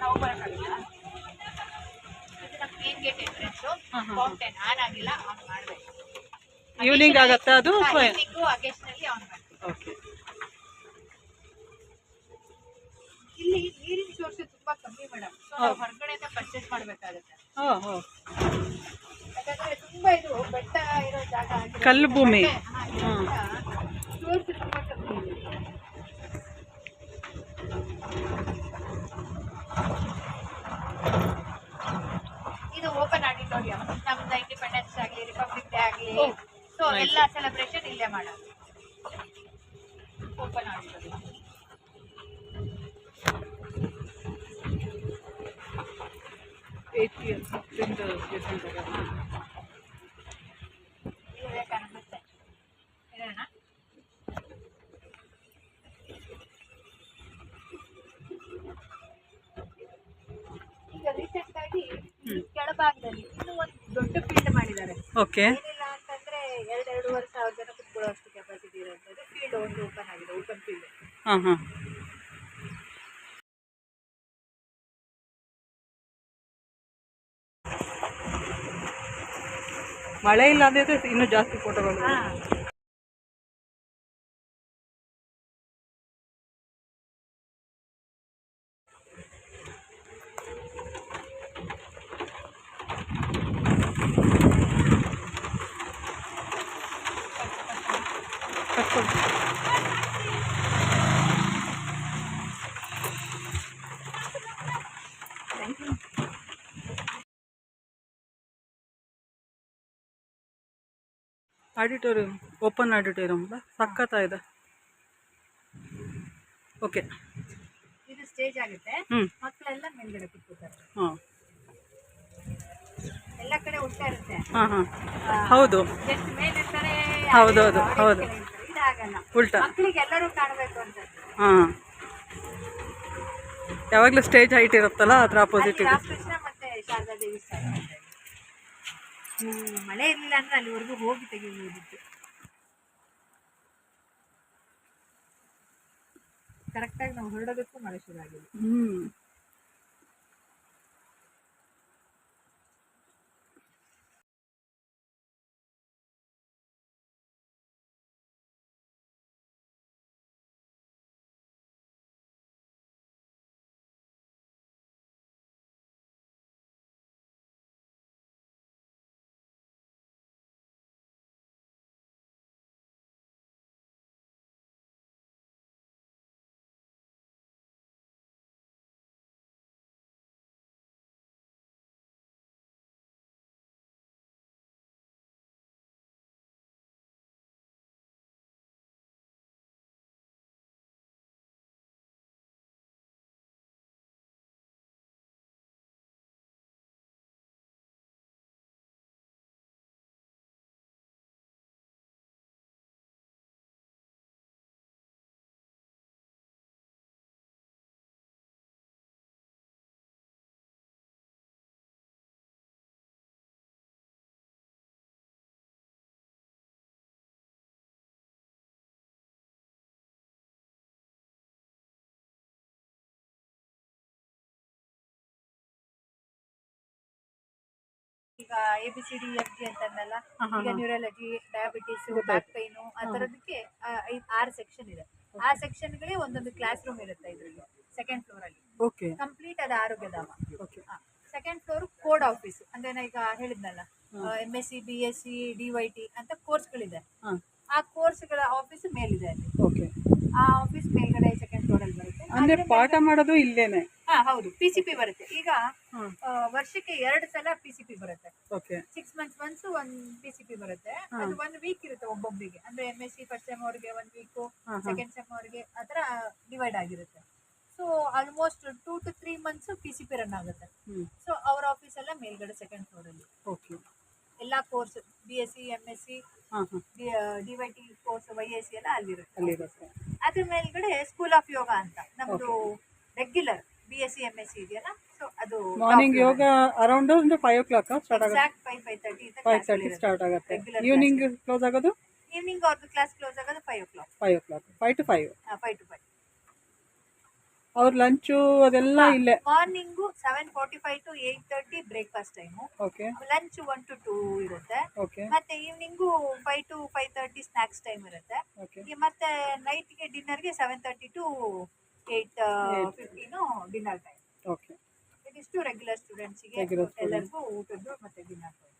B: ನಾವು ಬರೋಕ್ಕಾಗಿಲ್ಲ. ಇದು ನಮ್ಮ main gate entrance. Fountain on ಆಗಿಲ್ಲ, ಆನ್ ಮಾಡಬೇಕು.
A: ಈವ್ನಿಂಗ್ ಆಗತ್ತೆ ಅದು?
B: ಅಕೇಶನಲ್ಲಿ ಆನ್ ಮಾಡ್ತೀವಿ.
A: ಓಕೆ.
B: ಇಲ್ಲಿ ನೀರಿನ ಸೋರ್ಸ್ ತುಂಬಾ ಕಮ್ಮಿ ಮೇಡಮ್. ಸೊ ನಾವು ಹೊರಗಡೆಯಿಂದ ಪರ್ಚೇಸ್ ಮಾಡಬೇಕಾಗುತ್ತೆ. ಯಾಕಂದ್ರೆ ತುಂಬಾ ಇದು ಬೆಟ್ಟ ಇರೋ ಜಾಗ ಆಗಿರೋದ್ರಿಂದ
A: ಕಲ್ಲು ಭೂಮಿ.
B: ಸೋರ್ಸ್ ತುಂಬಾ ಕಮ್ಮಿ ಇದೆ. ಇದು ಓಪನ್ ಆಡಿಟೋರಿಯಂ. ನಮ್ದು ಇಂಡಿಪೆಂಡೆನ್ಸ್ ಆಗಲಿ, ರಿಪಬ್ಲಿಕ್ ಡೇ ಆಗಲಿ, ಸೊ ಎಲ್ಲ ಸೆಲೆಬ್ರೇಷನ್ ಇಲ್ಲೇ ಮಾಡೋದು. Open auditorium. ವಿವೇಕಾನಂದ ಸ್ಟ್ಯಾಚ್ಯೂ ಇರೋಣ. ಈಗ ರೀಸೆಂಟ್ ಆಗಿ ಕೆಳಭಾಗದಲ್ಲಿ ಇನ್ನೂ ಒಂದು ದೊಡ್ಡ ಫೀಲ್ಡ್ ಮಾಡಿದ್ದಾರೆ.
A: ಓಕೆ.
B: ಏನಿಲ್ಲ ಅಂತಂದ್ರೆ 2-2.5 ಸಾವಿರ ಜನ ಕುತ್ಕೊಳ್ಳೋಷ್ಟು ಕೆಪಾಸಿಟಿ ಇರೋಂಥದ್ದು ಫೀಲ್ಡ್ ಒಂದು ಓಪನ್ ಆಗಿದೆ, ಓಪನ್ ಫೀಲ್ಡ್.
A: ಹಾಂ ಹಾಂ. ಮಳೆ ಇಲ್ಲ ಅಂದ್ರೆ ಇನ್ನೂ ಜಾಸ್ತಿ ಫೋಟೋಗಳು. ಆಡಿಟೋರಿಯಂ, ಓಪನ್ ಆಡಿಟೋರಿಯಂ ಸಖತ್ತಾಗಿದೆ. ಓಕೆ.
B: ಇದು ಸ್ಟೇಜ್ ಆಗುತ್ತೆ. ಮಕ್ಕಳೆಲ್ಲ ಮೇಲ್ಗಡೆ ಕೂತ್ಕೋತಾರೆ. ಎಲ್ಲ ಕಡೆ ಉಡ್ತಾ ಇರುತ್ತೆ.
A: ಹೌದು.
B: ಎಷ್ಟು ಮೇಲೆ ಇರ್ತಾರೆ,
A: ಹೌದೌದು ಹೌದು.
B: ಇದಾಗಲ್ಲ,
A: ಉಲ್ಟಾ
B: ಮಕ್ಕಳಿಗೆ ಎಲ್ಲರೂ ಕಾಣಬೇಕು ಅಂತ.
A: ಯಾವಾಗಲೂ ಸ್ಟೇಜ್ ಹೈಟ್ ಇರುತ್ತಲ್ಲ, ಅದ್ರ ಆಪೋಸಿಟ್ ಇದೆ.
B: ರಾಮಕೃಷ್ಣ ಮತ್ತೆ ಶಾರದಾ ದೇವಿ ಸ್ಥಾನ. ಮಳೆ ಇರಲಿಲ್ಲ ಅಂದ್ರೆ ಅಲ್ಲಿವರೆಗೂ ಹೋಗಿ ತೆಗೆಯುವುದಿತ್ತು. ಕರೆಕ್ಟಾಗಿ ನಾವು ಹೊರಡೋದಕ್ಕೂ ಮಳೆ ಶುರು ಆಗಿದೆ. ABCDFG ಅಂತಂದಲ್ಲ, ಈಗ ನ್ಯೂರಾಲಜಿ, ಡಯಾಬಿಟಿಸ್, ಬ್ಯಾಕ್ ಪೈನು ಆ ತರದಕ್ಕೆ 6 ಸೆಕ್ಷನ್ ಇದೆ. ಆ ಸೆಕ್ಷನ್ಗಳೇ ಒಂದೊಂದು ಕ್ಲಾಸ್ ರೂಮ್ ಇರುತ್ತೆ ಇದ್ರಲ್ಲಿ ಸೆಕೆಂಡ್ ಫ್ಲೋರ್ ಅಲ್ಲಿ.
A: ಓಕೆ
B: ಕಂಪ್ಲೀಟ್ ಅದು Arogyadhama.
A: Okay
B: second floor code office ಅಂದ್ರೆ ನಾ ಈಗ ಹೇಳಿದ್ನಲ್ಲ, MSc BSc DYT ಅಂತ ಕೋರ್ಸ್ಗಳಿದೆ.
A: ಹಾಂ
B: ಆ ಕೋರ್ಸ್ಗಳ ಆಫೀಸ್ ಮೇಲಿದೆ ಅಲ್ಲಿ.
A: ಓಕೆ.
B: ಆ ಆಫೀಸ್ ಮೇಲ್ಗಡೆ ಸೆಕೆಂಡ್ ಫ್ಲೋರ್ ಅಲ್ಲಿ ಬರುತ್ತೆ.
A: ಅಂದ್ರೆ ಪಾಠ ಮಾಡೋದು ಇಲ್ಲೇನೆ?
B: ಹಾ ಹೌದು, PCP ಬರುತ್ತೆ. ಈಗ
A: ಹಾಂ
B: ವರ್ಷಕ್ಕೆ 2 ಸಲ PCP ಬರುತ್ತೆ.
A: ಓಕೆ
B: 6 months once ಒಂದು PCP ಬರುತ್ತೆ. ಅದು 1 week ಇರುತ್ತೆ ಒಬ್ಬೊಬ್ಬರಿಗೆ. ಅಂದ್ರೆ MSc ಫಸ್ಟ್ ಸೆಮ್ ಅವ್ರಿಗೆ 1 week, ಸೆಕೆಂಡ್ ಸೆಮ್ ಅವ್ರಿಗೆ ಆ ಥರ ಡಿವೈಡ್ ಆಗಿರುತ್ತೆ. So almost 2 to 3 months PCP run ಆಗುತ್ತೆ. ಸೊ ಅವ್ರ ಆಫೀಸ್ ಎಲ್ಲ ಮೇಲ್ಗಡೆ ಸೆಕೆಂಡ್ ಫ್ಲೋರ್ ಅಲ್ಲಿ.
A: ಓಕೆ.
B: ಎಲ್ಲಾ ಕೋರ್ಸ್ BSc MSc
A: ಹಾಂ ಹಾಂ
B: DYT ಕೋರ್ಸ್ YAC ಎಲ್ಲ ಅಲ್ಲಿರುತ್ತೆ.
A: ಅಲ್ಲಿರುತ್ತೆ.
B: ಅದ್ರ ಮೇಲ್ಗಡೆ ಸ್ಕೂಲ್ ಆಫ್ ಯೋಗ ಅಂತ ನಮ್ದು ರೆಗ್ಯುಲರ್ BSc MSc ಇದೆಯಲ್ಲ, ಸೊ ಅದು
A: ಮಾರ್ನಿಂಗ್ ಯೋಗ ಅರೌಂಡ್ ಅಂದ್ರೆ 5 o'clock ಸ್ಟಾರ್ಟ್ ಆಗುತ್ತೆ.
B: ಎಕ್ಸಾಕ್ಟ್ 5:30
A: 5:30 ಸ್ಟಾರ್ಟ್ ಆಗುತ್ತೆ. ಈವ್ನಿಂಗ್ ಕ್ಲೋಸ್ ಆಗೋದು
B: ಈವ್ನಿಂಗ್ ಅವ್ರದ್ದು ಕ್ಲಾಸ್ ಕ್ಲೋಸ್ ಆಗೋದು 5 o'clock.
A: 5 o'clock 5 to 5.
B: 5 to 5.
A: ಅವ್ರ ಲಂಚು ಅದೆಲ್ಲ ಇಲ್ಲೇ?
B: Morning 7:45 to 8:30 breakfast time.
A: Okay.
B: Lunch 1 to 2 ಇರುತ್ತೆ.
A: ಓಕೆ
B: ಮತ್ತೆ ಈವ್ನಿಂಗು 5 to 5:30 ಸ್ನಾಕ್ಸ್ ಟೈಮ್ ಇರುತ್ತೆ.
A: ಓಕೆ.
B: ಮತ್ತೆ ನೈಟ್ಗೆ ಡಿನ್ನರ್ಗೆ 7:30 to 8:15 ಡಿನ್ನರ್ ಟೈಮ್.
A: ಓಕೆ.
B: ಇದಿಷ್ಟು ರೆಗ್ಯುಲರ್ ಸ್ಟೂಡೆಂಟ್ಸಿಗೆ ಎಲ್ಲರಿಗೂ ಊಟದ್ದು ಮತ್ತೆ ಡಿನ್ನರ್ ಟೈಮ್.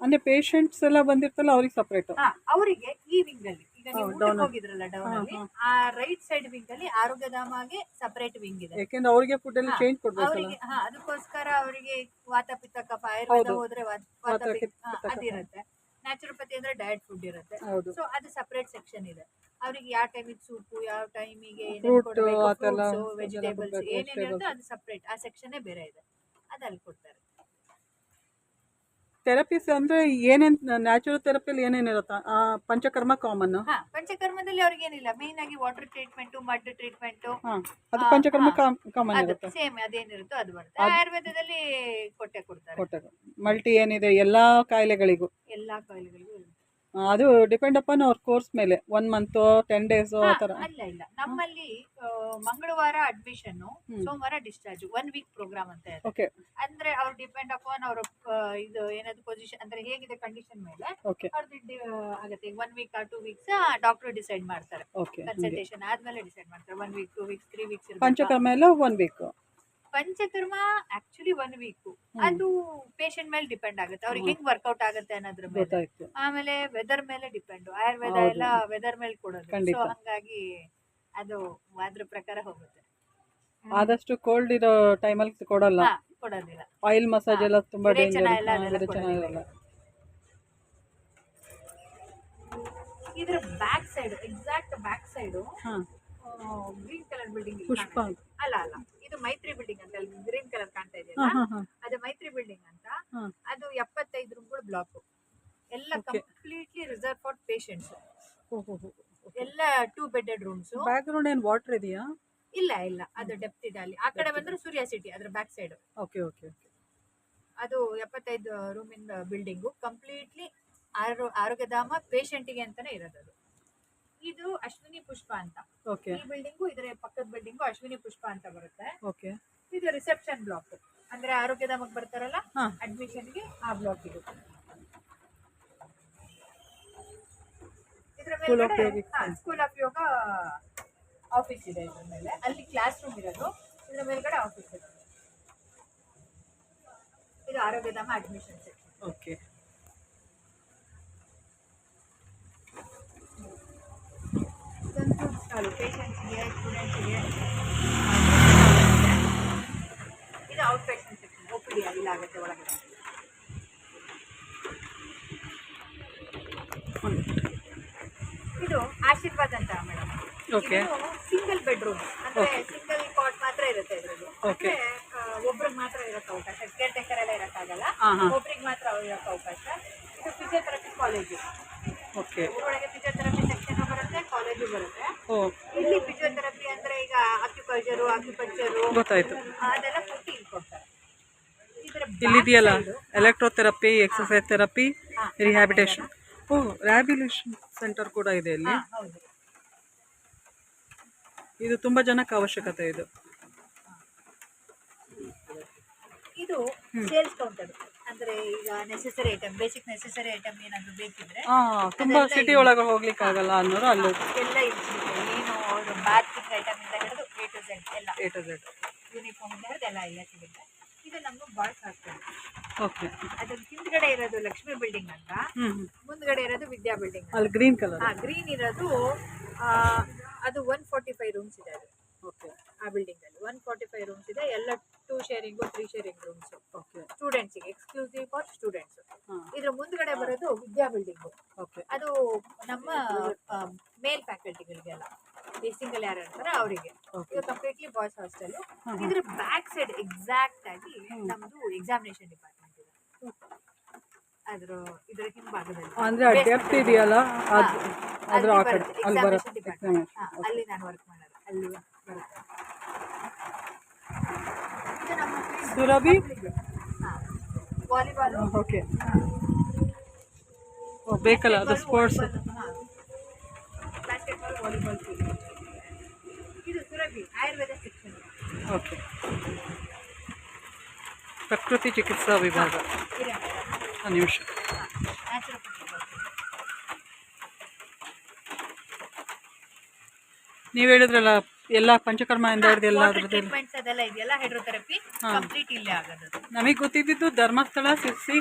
A: ಅಂದ್ರೆ ಪೇಷಂಟ್ಸ್ ಎಲ್ಲ ಬಂದಿರ್ತಲ್ಲ ಅವ್ರಿಗೆ ಸಪ್ರೇಟ್?
B: ಅವರಿಗೆ ಈ ವಿಂಗ್ ಅಲ್ಲಿ ಈಗ ನೀವು ಊಟಕ್ಕೆ ಹೋಗಿದ್ರಲ್ಲ ಡೌನ್ ಅಲ್ಲಿ, ಆ ರೈಟ್ ಸೈಡ್ ವಿಂಗ್ ಅಲ್ಲಿ ಆರೋಗ್ಯಧಾಮಗೆ ಸಪರೇಟ್ ವಿಂಗ್ ಇದೆ.
A: ಯಾಕೆಂದ್ರೆ ಅವ್ರಿಗೆ ಫುಡ್ ಎಲ್ಲ ಚೇಂಜ್ ಕೊಡ್ಬೇಕಲ್ಲ?
B: ಅವರಿಗೆ ಅದಕ್ಕೋಸ್ಕರ ಅವರಿಗೆ ವಾತ ಪಿತ್ತ ಕಫ, ಆಯುರ್ವೇದ ಹೋದ್ರೆ ವಾತ ಪಿತ್ತ ಅದಿರುತ್ತೆ. ನ್ಯಾಚುರೋಪತಿ ಅಂದ್ರೆ ಡಯಟ್ ಫುಡ್ ಇರುತ್ತೆ. ಸೊ ಅದು ಸಪರೇಟ್ ಸೆಕ್ಷನ್ ಇದೆ. ಅವರಿಗೆ ಯಾವ ಟೈಮಿಗೆ ಸೂಪು, ಯಾವ ಟೈಮಿಗೆ ವೆಜಿಟೇಬಲ್ಸ್ ಏನೇನಿರುತ್ತೆ ಅದು ಸಪರೇಟ್. ಆ ಸೆಕ್ಷನ್ ಬೇರೆ ಇದೆ, ಅದಲ್ಲಿ ಕೊಡ್ತಾರೆ.
A: ಥೆರಪೀಸ್ ಅಂದ್ರೆ ಏನೇನ್ ನ್ಯಾಚುರಲ್ ಥೆರಪಿಯಲ್ಲಿ ಏನೇನಿರುತ್ತೆ? ಪಂಚಕರ್ಮ ಕಾಮನ್?
B: ಪಂಚಕರ್ಮದಲ್ಲಿ ಅವ್ರಿಗೆ ಏನಿಲ್ಲ, ಮೇನ್ ಆಗಿ ವಾಟರ್ ಟ್ರೀಟ್ಮೆಂಟ್, ಮಡ್ ಟ್ರೀಟ್ಮೆಂಟ್,
A: ಅದು ಪಂಚಕರ್ಮ ಕಾಮನ್ ಇರುತ್ತೆ.
B: ಸೇಮ್ ಅದೇನಿರುತ್ತೋ ಅದು ಬರುತ್ತೆ. ಆಯುರ್ವೇದದಲ್ಲಿ ಕೊಡ್ತಾರೆ.
A: ಮಲ್ಟಿ ಏನಿದೆ ಎಲ್ಲಾ ಕಾಯಿಲೆಗಳಿಗೂ?
B: ಎಲ್ಲಾ ಕಾಯಿಲೆಗಳಿಗೂ
A: ಅದು ಡಿಪೆಂಡ್ ಅಪಾನ್ ಅವ್ರ ಕೋರ್ಸ್ ಮೇಲೆ 1 month 10 days ಆ ತರ?
B: ಇಲ್ಲ ನಮ್ಮಲ್ಲಿ ಮಂಗಳವಾರ ಅಡ್ಮಿಷನ್, ಸೋಮವಾರ ಡಿಸ್ಚಾರ್ಜ್, 1 week ಪ್ರೋಗ್ರಾಮ್ ಅಂತ ಇದೆ.
A: ಓಕೆ.
B: ಅಂದ್ರೆ ಅವ್ರು ಡಿಪೆಂಡ್ ಅಪಾನ್ ಅವ್ರ ಇದು ಏನಾದ್ರು ಪೊಸಿಷನ್ ಅಂದ್ರೆ ಹೇಗಿದೆ ಕಂಡೀಷನ್ ಮೇಲೆ ಅವ್ರದ್ದು ಆಗುತ್ತೆ. 1 week or 2 weeks doctor decide ಮಾಡ್ತಾರೆ. ಕನ್ಸಲ್ಟೇಷನ್ ಆದ್ಮೇಲೆ ಡಿಸೈಡ್ ಮಾಡ್ತಾರೆ. 1 week 2 weeks 3 weeks
A: ಪಂಚಕರ್ಮ ಎಲ್ಲ 1 week?
B: Panchakarma actually 1 week. ಅದು ಪೇಷಂಟ್ ಮೇಲೆ ಡಿಪೆಂಡ್ ಆಗುತ್ತೆ, ಅವ್ರಿಗೆ ಹೆಂಗ್ ವರ್ಕೌಟ್ ಆಗುತ್ತೆ ಅನ್ನೋದ್ರ ಮೇಲೆ. ಆಮೇಲೆ ವೆದರ್ ಮೇಲೆ ಡಿಪೆಂಡ್. ಆಯುರ್ವೇದ ಎಲ್ಲ ವೆದರ್ ಮೇಲೆ ಕೊಡೋದು. ಸೊ ಹಂಗಾಗಿ ಅದು ಅದ್ರ ಪ್ರಕಾರ ಹೋಗುತ್ತೆ.
A: ಆದಷ್ಟು ಕೋಲ್ಡ್ ಇರೋ ಟೈಮಲ್ಲಿ ಕೊಡೋದಿಲ್ಲ. ಆಯಿಲ್ ಮಸಾಜ್ ಎಲ್ಲ ತುಂಬಾ ಚೆನ್ನಾಗಿರಲ್ಲ.
B: ಇದ್ರ back side, exact back side green colour building
A: Pushpa
B: ಅಲ್ಲ ಇದು ಮೈತ್ರಿ ಬಿಲ್ಡಿಂಗ್ ಅಂತ. ಗ್ರೀನ್ ಕಲರ್ ಕಾಣ್ತಾ ಇದೆಯಲ್ಲ, ಅದು ಮೈತ್ರಿ ಬಿಲ್ಡಿಂಗ್ ಅಂತ. ಅದು 75 ರೂಮ್ಗಳ ಬ್ಲಾಕ್. ಎಲ್ಲ ಕಂಪ್ಲೀಟ್ಲಿ ರಿಸರ್ವ್ ಫಾರ್ ಪೇಷಂಟ್ಸ್. ಎಲ್ಲ 2 bedded ರೂಮ್ಸ್.
A: ಬ್ಯಾಕ್ ಗ್ರೌಂಡ್ ಏನು ವಾಟರ್ ಇದೆಯಾ?
B: ಇಲ್ಲ ಅದು ಡೆಪ್ತ್ ಇದೆ ಅಲ್ಲಿ. ಆ ಕಡೆ ಬಂದ್ರೆ ಸೂರ್ಯ ಸಿಟಿ ಅದ್ರ ಬ್ಯಾಕ್ ಸೈಡ್.
A: ಓಕೆ.
B: ಅದು 75 ರೂಮಿಂದ ಬಿಲ್ಡಿಂಗು, ಕಂಪ್ಲೀಟ್ಲಿ ಆರೋಗ್ಯಧಾಮ ಪೇಷಂಟಿಗೆ ಅಂತಾನೆ ಇರೋದು. ಅದು ಇದು ಅಶ್ವಿನಿ ಪುಷ್ಪ ಅಂತ. ಈ ಬಿಲ್ಡಿಂಗು ಇದರ ಪಕ್ಕದ ಬಿಲ್ಡಿಂಗು ಅಶ್ವಿನಿ ಪುಷ್ಪ ಅಂತ ಬರುತ್ತೆ. ಇದು ರಿಸೆಪ್ಷನ್ ಬ್ಲಾಕ್. ಅಂದ್ರೆ ಆರೋಗ್ಯಧಾಮಕ್ಕೆ ಬರ್ತಾರಲ್ಲ ಅಡ್ಮಿಷನ್ಗೆ ಆ ಬ್ಲಾಕ್ ಇದು. ಇದ್ರ ಮೇಲೆ ಸ್ಕೂಲ್ ಆಫ್ ಯೋಗ ಆಫೀಸ್ ಇದೆ. ಇದ್ರ ಮೇಲೆ ಅಲ್ಲಿ ಕ್ಲಾಸ್ ರೂಮ್ ಇರೋದು, ಇದ್ರ ಮೇಲ್ಗಡೆ ಆಫೀಸ್ ಇರೋದು. ಇದು ಆರೋಗ್ಯಧಾಮ ಅಡ್ಮಿಷನ್ ಸೆಕ್ಷನ್.
A: ಓಕೆ.
B: ಪೇಷಂಟ್ಸ್ಗೆ, ಸ್ಟೂಡೆಂಟ್ಸ್ಗೆ. ಇದು ಔಟ್ ಪೇಷಂಟ್ ಸೆಕ್ಷನ್, OPD ಅಲ್ಲಿ ಆಗುತ್ತೆ ಒಳಗಡೆ. ಇದು ಆಶೀರ್ವಾದ್ ಅಂತ ಮೇಡಮ್. ಸಿಂಗಲ್ ಬೆಡ್ರೂಮ್ ಅಂದ್ರೆ ಸಿಂಗಲ್ ಕಾಟ್ ಮಾತ್ರ ಇರುತ್ತೆ ಇದರಲ್ಲಿ. ಅಂದ್ರೆ ಒಬ್ರಿಗೆ ಮಾತ್ರ ಇರಕ್ಕೆ ಅವಕಾಶ, ಕೇರ್ ಟೇಕರ್ ಎಲ್ಲ ಇರಕ್ಕಾಗಲ್ಲ, ಒಬ್ರಿಗೆ ಮಾತ್ರ ಇರಕ್ಕೆ ಅವಕಾಶ. ಇದು ಫಿಸಿಯೋಥೆರಪಿ ಕಾಲೇಜು. ಒಳಗೆ ಫಿಸಿಯೋಥೆರಪಿ ಸೆಕ್ಷನ್ ಬರುತ್ತೆ, ಕಾಲೇಜು ಬರುತ್ತೆ. ಇಲ್ಲಿ ಫಿಸಿಯೋಥೆರಪಿ ಅಂದ್ರೆ ಈಗ ಅಕ್ಯುಪಂಚರು
A: ಗೊತ್ತಾಯ್ತು,
B: ಅದೆಲ್ಲ ಕೊಟ್ಟು ಇಲ್ಲಿ ಕೊಡ್ತಾರೆ.
A: ಇಲ್ಲಿದೆಯಲ್ಲ electrotherapy, exercise therapy, rehabilitation. Rehabilitation centre ಕೂಡ ಇದೆ ಇಲ್ಲಿ. ಇದು ತುಂಬಾ ಜನಕ್ಕೆ ಅವಶ್ಯಕತೆ ಇದು.
B: ಇದು ಸೇಲ್ಸ್ ಕೌಂಟರ್ ಅಂದ್ರೆ ಅಂದ್ರೆ ಈಗ necessary item, basic necessary item ಏನಾದ್ರು ಬೇಕಿದ್ರೆ
A: ತುಂಬಾ ಸಿಟಿ ಒಳಗೆ ಹೋಗ್ಲಿಕ್ಕೆ ಆಗಲ್ಲ ಅನ್ನೋರು ಅಲ್ಲಿ
B: ಎಲ್ಲ ಇಲ್ಲಿ ಸಿಗುತ್ತೆ. ಏನು ಅವರು ಬಾತಿಂಗ್ ಐಟಮ್ ಇಂದ ಹಿಡಿದು A to Z ಎಲ್ಲ,
A: A to Z.
B: ಯೂನಿಫಾರ್ಮ್ ಇಂದ ಹಿಡಿದು ಎಲ್ಲ ಇಲ್ಲೇ ಸಿಗುತ್ತೆ. ಇದು ನಮ್ಮ ಬಾಯ್ಸ್ ಹಾಸ್ಟೆಲ್.
A: ಓಕೆ.
B: ಅದ್ರ ಹಿಂದ್ಗಡೆ ಇರೋದು ಲಕ್ಷ್ಮಿ ಬಿಲ್ಡಿಂಗ್ ಅಂತ, ಮುಂದ್ಗಡೆ ಇರೋದು ವಿದ್ಯಾ ಬಿಲ್ಡಿಂಗ್.
A: ಅಲ್ಲಿ ಗ್ರೀನ್ ಕಲರ್.
B: ಗ್ರೀನ್ ಇರೋದು ಅದು 145 ರೂಮ್ಸ್ ಇದೆ ಅದು.
A: ಓಕೆ.
B: ಆ ಬಿಲ್ಡಿಂಗ್ ಅಲ್ಲಿ 145 ರೂಮ್ಸ್ ಇದೆ. ಎಲ್ಲ 2 sharing 3 sharing rooms.
A: Okay.
B: Students ಗೆ ಎಕ್ಸ್ಕ್ಲೂಸಿವ್ ಫಾರ್ ಸ್ಟೂಡೆಂಟ್ಸ್. ಇದ್ರ ಮುಂದ್ಗಡೆ ಬರೋದು ವಿದ್ಯಾ ಬಿಲ್ಡಿಂಗ್.
A: ಓಕೆ.
B: ಅದು ನಮ್ಮ ಮೇಲ್ ಫ್ಯಾಕಲ್ಟಿಗಳಿಗೆಲ್ಲ, ಸಿಂಗಲ್ ಯಾರು ಇರ್ತಾರೆ ಅವರಿಗೆ. ಇದು ಕಂಪ್ಲೀಟ್ಲಿ ಬಾಯ್ಸ್ ಹಾಸ್ಟೆಲ್. ಇದ್ರ ಬ್ಯಾಕ್ ಸೈಡ್ ಎಕ್ಸಾಕ್ಟ್ ಆಗಿ ನಮ್ದು ಎಕ್ಸಾಮಿನೇಷನ್ ಡಿಪಾರ್ಟ್ಮೆಂಟ್ ಇದೆ. ಇದ್ರ ಹಿಂಭಾಗದಲ್ಲಿ
A: ಅಂದ್ರೆ ಡೆಪ್ತ್ ಇದೆಯಲ್ಲ ಅದ್ರ ಆ ಕಡೆ ಅಲ್ಲಿ ಬರುತ್ತೆ
B: ಡಿಪಾರ್ಟ್ಮೆಂಟ್. ಅಲ್ಲಿ ನಾನು ವರ್ಕ್ ಮಾಡೋದು, ಅಲ್ಲಿ ಬರುತ್ತೆ. ಇದು ನಮ್ಮ
A: ಸುರಭಿ
B: ವಾಲಿಬಾಲ್.
A: ಓಕೆ. ಬೇಕಲ್ಲ ಅದು ಸ್ಪೋರ್ಟ್ಸ್.
B: Basketball, volleyball. ಇದು ಸುರಭಿ ಆಯುರ್ವೇದ ಸೆಕ್ಷನ್.
A: ಓಕೆ. ಪ್ರಕೃತಿ ಚಿಕಿತ್ಸಾ ವಿಭಾಗ. ನಿಮಿಷ. ನೀವು ಹೇಳಿದ್ರಲ್ಲ ಎಲ್ಲ ಪಂಚಕರ್ಮದಿಂದ ಹಿಡಿದು ಎಲ್ಲ
B: ಟ್ರೀಟ್ಮೆಂಟ್ಸ್ ಅದೆಲ್ಲ ಇದೆಯಲ್ಲ, ಹೈಡ್ರೋಥೆರಪಿ ಕಂಪ್ಲೀಟ್ ಇಲ್ಲೇ ಆಗೋದು.
A: ನಮಗೆ ಗೊತ್ತಿದ್ದು ಧರ್ಮಸ್ಥಳ, ಸಿರ್ಸಿ,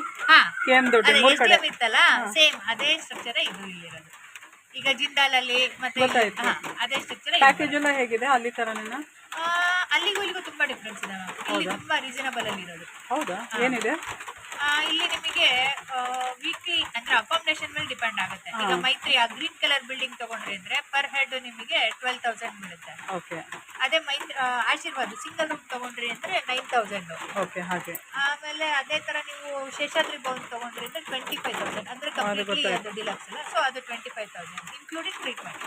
A: KM ದೊಡ್ಡ ಮೂರು ಕಡೆ
B: ಇತ್ತಲ್ಲ, ಸೇಮ್ ಅದೇ ಸ್ಟ್ರಕ್ಚರ್ ಇದು ಇಲ್ಲಿರೋದು. ಈಗ ಜಿಂದಾಲಲ್ಲಿ ಮತ್ತೆ ಅದೇ ಸ್ಟ್ರಕ್ಚರ್.
A: ಪ್ಯಾಕೇಜ್ ಎಲ್ಲ ಹೇಗಿದೆ ಅಲ್ಲಿ ತರನೇನಾ?
B: ಅಲ್ಲಿಗೂ ಇಲ್ಲಿಗೂ ತುಂಬಾ ಡಿಫ್ರೆನ್ಸ್ ಇದೆ. ಇಲ್ಲಿ ತುಂಬಾ ರೀಸನಬಲ್ ಅಲ್ಲಿ ಇರೋದು.
A: ಹೌದಾ? ಏನಿದೆ
B: ಇಲ್ಲಿ ನಿಮಗೆ ವೀಕ್ಲಿ ಅಂದ್ರೆ ಅಕಾಮಿಡೇಷನ್ ಮೇಲೆ ಡಿಪೆಂಡ್ ಆಗುತ್ತೆ. ಈಗ ಮೈತ್ರಿ ಆ ಗ್ರೀನ್ ಕಲರ್ ಬಿಲ್ಡಿಂಗ್ ತಗೊಂಡ್ರಿ ಅಂದ್ರೆ ಪರ್ ಹೆಡ್ ನಿಮಗೆ 12,000 ಬೀಳುತ್ತೆ.
A: ಓಕೆ.
B: ಅದೇ ಆಶೀರ್ವಾದ್ ಸಿಂಗಲ್ ರೂಮ್ ತಗೊಂಡ್ರಿ ಅಂದ್ರೆ 9,000.
A: ಓಕೆ. ಹಾಗೆ.
B: ಆಮೇಲೆ ಅದೇ ತರ ನೀವು ಶೇಷಾದ್ರಿ ಭವನ್ ತಗೊಂಡ್ರಿ ಅಂದ್ರೆ 25,000. ಅಂದ್ರೆ ಕಂಪ್ಲೀಟ್ಲಿ ಅದು ಡಿಲಕ್ಸ್ ಅಲ್ಲ, ಸೊ ಅದು 25,000 ಇನ್ಕ್ಲೂಡಿಂಗ್ ಟ್ರೀಟ್ಮೆಂಟ್.